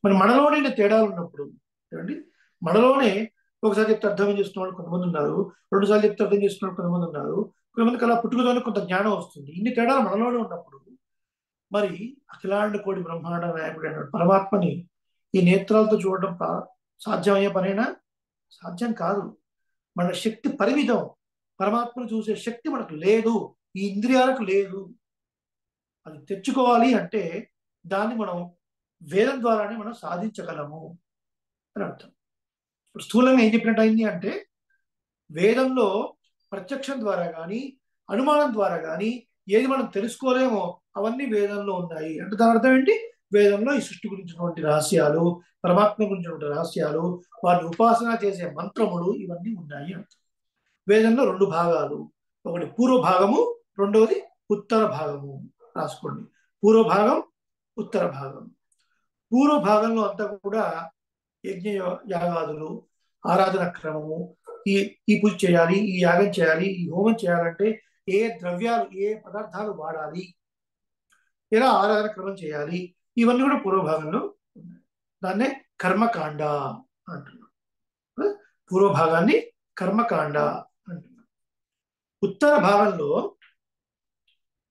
A: మనలోనే తేడాలు ఉన్నప్పుడు ఏమండి, మనలోనే ఒకసారి చెప్తే అర్థం చేసుకున్న వాళ్ళు కొంతమంది ఉన్నారు, 2 సార్లు చెప్తే అర్థం చేసుకున్న వాళ్ళు కొంతమంది ఉన్నారు, కొంతమందికి అలా పుట్టుకతోనే కొంత జ్ఞానం వస్తుంది. ఇన్ని తేడాలు మనలోనే ఉన్నప్పుడు మరి అఖిలాండ కోటి బ్రహ్మాండ నాయకుడైన పరమాత్మని ఈ నేత్రాలతో చూడడం సాధ్యమయ్యే పనైనా? సాధ్యం కాదు. మన శక్తి పరిమితం. పరమాత్మను చూసే శక్తి మనకు లేదు, ఈ ఇంద్రియాలకు లేదు. అది తెచ్చుకోవాలి అంటే దాన్ని మనం వేదం ద్వారానే మనం సాధించగలము అని అర్థం. ఇప్పుడు స్థూలంగా ఏం చెప్పినట్టు అయింది అంటే, వేదంలో ప్రత్యక్షం ద్వారా కానీ అనుమానం ద్వారా కానీ ఏది మనం తెలుసుకోలేమో అవన్నీ వేదంలో ఉన్నాయి అంటే దాని అర్థం ఏంటి? వేదంలో ఈ సృష్టి గురించినటువంటి రహస్యాలు, పరమాత్మ గురించినటువంటి రహస్యాలు, వారిని ఉపాసన చేసే మంత్రములు ఇవన్నీ ఉన్నాయి అర్థం. వేదంలో 2 భాగాలు, ఒకటి పూర్వ భాగము, రెండవది ఉత్తర భాగము. రాసుకోండి, పూర్వ భాగం, ఉత్తర భాగం. పూర్వ భాగంలో అంతా కూడా యజ్ఞ యాగాదులు, ఆరాధన క్రమము, ఈ పూజ చేయాలి, ఈ యాగం చేయాలి, ఈ హోమం చేయాలంటే ఏ ద్రవ్యాలు, ఏ పదార్థాలు వాడాలి, ఎలా ఆరాధన క్రమం చేయాలి, ఇవన్నీ కూడా పూర్వభాగంలో ఉన్నాయి. దాన్నే కర్మకాండ అంటున్నాం. పూర్వభాగాన్ని కర్మకాండ అంటున్నాం. ఉత్తర భాగంలో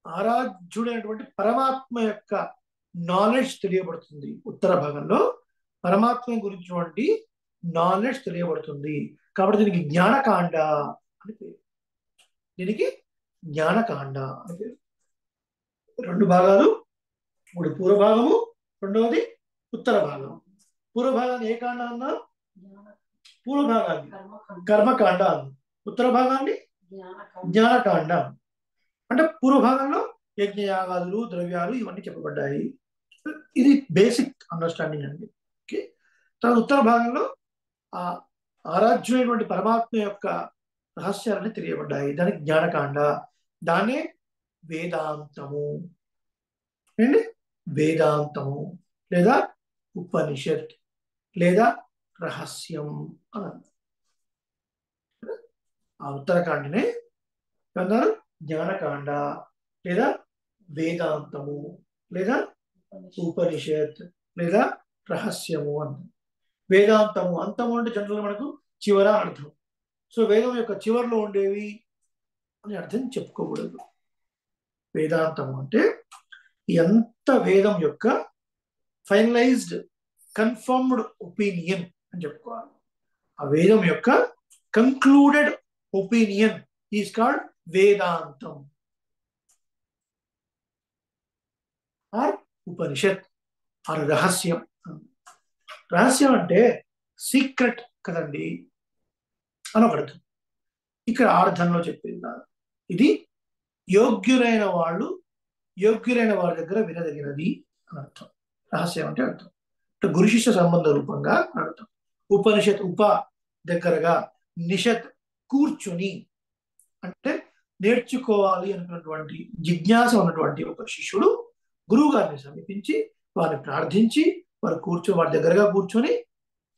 A: ఆరాధ్యుడైనటువంటి పరమాత్మ యొక్క నాలెడ్జ్ తెలియబడుతుంది. ఉత్తర భాగంలో పరమాత్మ గురించినటువంటి నాలెడ్జ్ తెలియబడుతుంది. కాబట్టి దీనికి జ్ఞానకాండ అని పేరు. దీనికి జ్ఞానకాండ అని పేరు. రెండు భాగాలు, ఒకటి పూర్వభాగము, రెండవది ఉత్తర భాగం. పూర్వభాగాన్ని ఏ కాండ అన్నా? పూర్వభాగాన్ని కర్మకాండ అన్న, ఉత్తర భాగాన్ని జ్ఞానకాండ. అంటే పూర్వభాగంలో యజ్ఞయాగాదులు, ద్రవ్యాలు ఇవన్నీ చెప్పబడ్డాయి. ఇది బేసిక్ అండర్స్టాండింగ్ అండి. ఓకే. తర్వాత ఉత్తర భాగంలో ఆ ఆరాధ్యుడైనటువంటి పరమాత్మ యొక్క రహస్యాలని తెలియబడ్డాయి. దానికి జ్ఞానకాండ. దాన్నే వేదాంతము అండి, వేదాంతము లేదా ఉపనిషత్ లేదా రహస్యం అని ఆ ఉత్తరకాండనే అన్నారు జ్ఞానకాండ లేదా వేదాంతము లేదా ఉపనిషత్ లేదా రహస్యము అన్నారు. వేదాంతము, అంతము అంటే జనరల్ మనకు చివర అర్థం. సో వేదం యొక్క చివరిలో ఉండేవి అని అర్థం చెప్పుకోకూడదు. వేదాంతము అంటే ఎంత వేదం యొక్క ఫైనలైజ్డ్ కన్ఫర్మ్డ్ ఒపీనియన్ అని చెప్పుకోవాలి. ఆ వేదం యొక్క concluded opinion is called Vedantam are Upanishad are రహస్యం. రహస్యం అంటే సీక్రెట్ కదండి అని ఒక అర్థం. ఇక్కడ అర్థంలో చెప్పింది ఇది యోగ్యులైన వారి దగ్గర వినదగినది అని అర్థం. రహస్యం అంటే అర్థం గురు శిష్య సంబంధ రూపంగా అర్థం. ఉపనిషత్ ఉప దగ్గరగా, నిషత్ కూర్చుని అంటే నేర్చుకోవాలి అనుకున్నటువంటి జిజ్ఞాస ఉన్నటువంటి ఒక శిష్యుడు గురువు గారిని సమీపించి వారిని ప్రార్థించి వారి దగ్గరగా కూర్చొని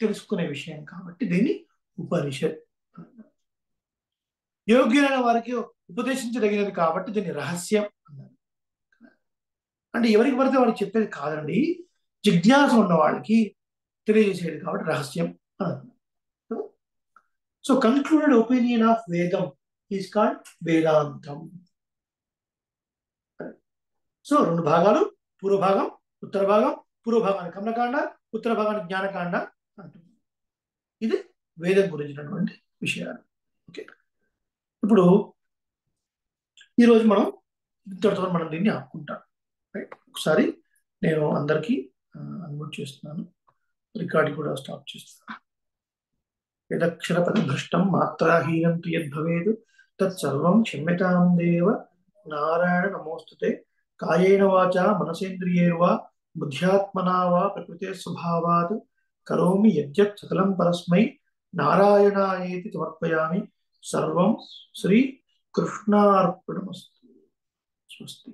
A: తెలుసుకునే విషయం కాబట్టి దీన్ని ఉపనిషత్. యోగ్యులైన వారికి ఉపదేశించదగినది కాబట్టి దీన్ని రహస్యం అన్నారు. అంటే ఎవరికి పడితే వారికి చెప్పేది కాదండి, జిజ్ఞాస ఉన్న వాళ్ళకి తెలియజేసేది కాబట్టి రహస్యం అన్నారు. సో కన్క్లూడెడ్ ఒపీనియన్ ఆఫ్ వేదం ఈజ్ కాల్డ్ వేదాంతం. సో రెండు భాగాలు, పూర్వభాగం ఉత్తర భాగం. పూర్వభాగాన్ని కర్మకాండ, ఉత్తర భాగాన్ని జ్ఞానకాండ అంటుంది. ఇది వేదం గురించినటువంటి విషయాలు. ఓకే. ఇప్పుడు ఈరోజు ఇంతటితో మనం దీన్ని ఆపుకుంటాం. రైట్. ఒకసారి నేను అందరికీ అన్మ్యూట్ చేస్తున్నాను, రికార్డింగ్ కూడా స్టాప్ చేస్తున్నాను. యదక్షర పదభ్రష్టం మాత్రాహీనం తు యద్భవేత్ తత్సర్వం క్షమ్యతాం దేవ నారాయణ నమోస్తుతే. కాయేన వాచా మనసేంద్రియైర్వా బుద్ధ్యాత్మనా వా ప్రకృతే స్వభావాత్ కరోమి యద్యత్ సకలం పరస్మై నారాయణాయేతి సమర్పయామి. సర్వం శ్రీ కృష్ణార్పణమస్తు. స్వస్తి.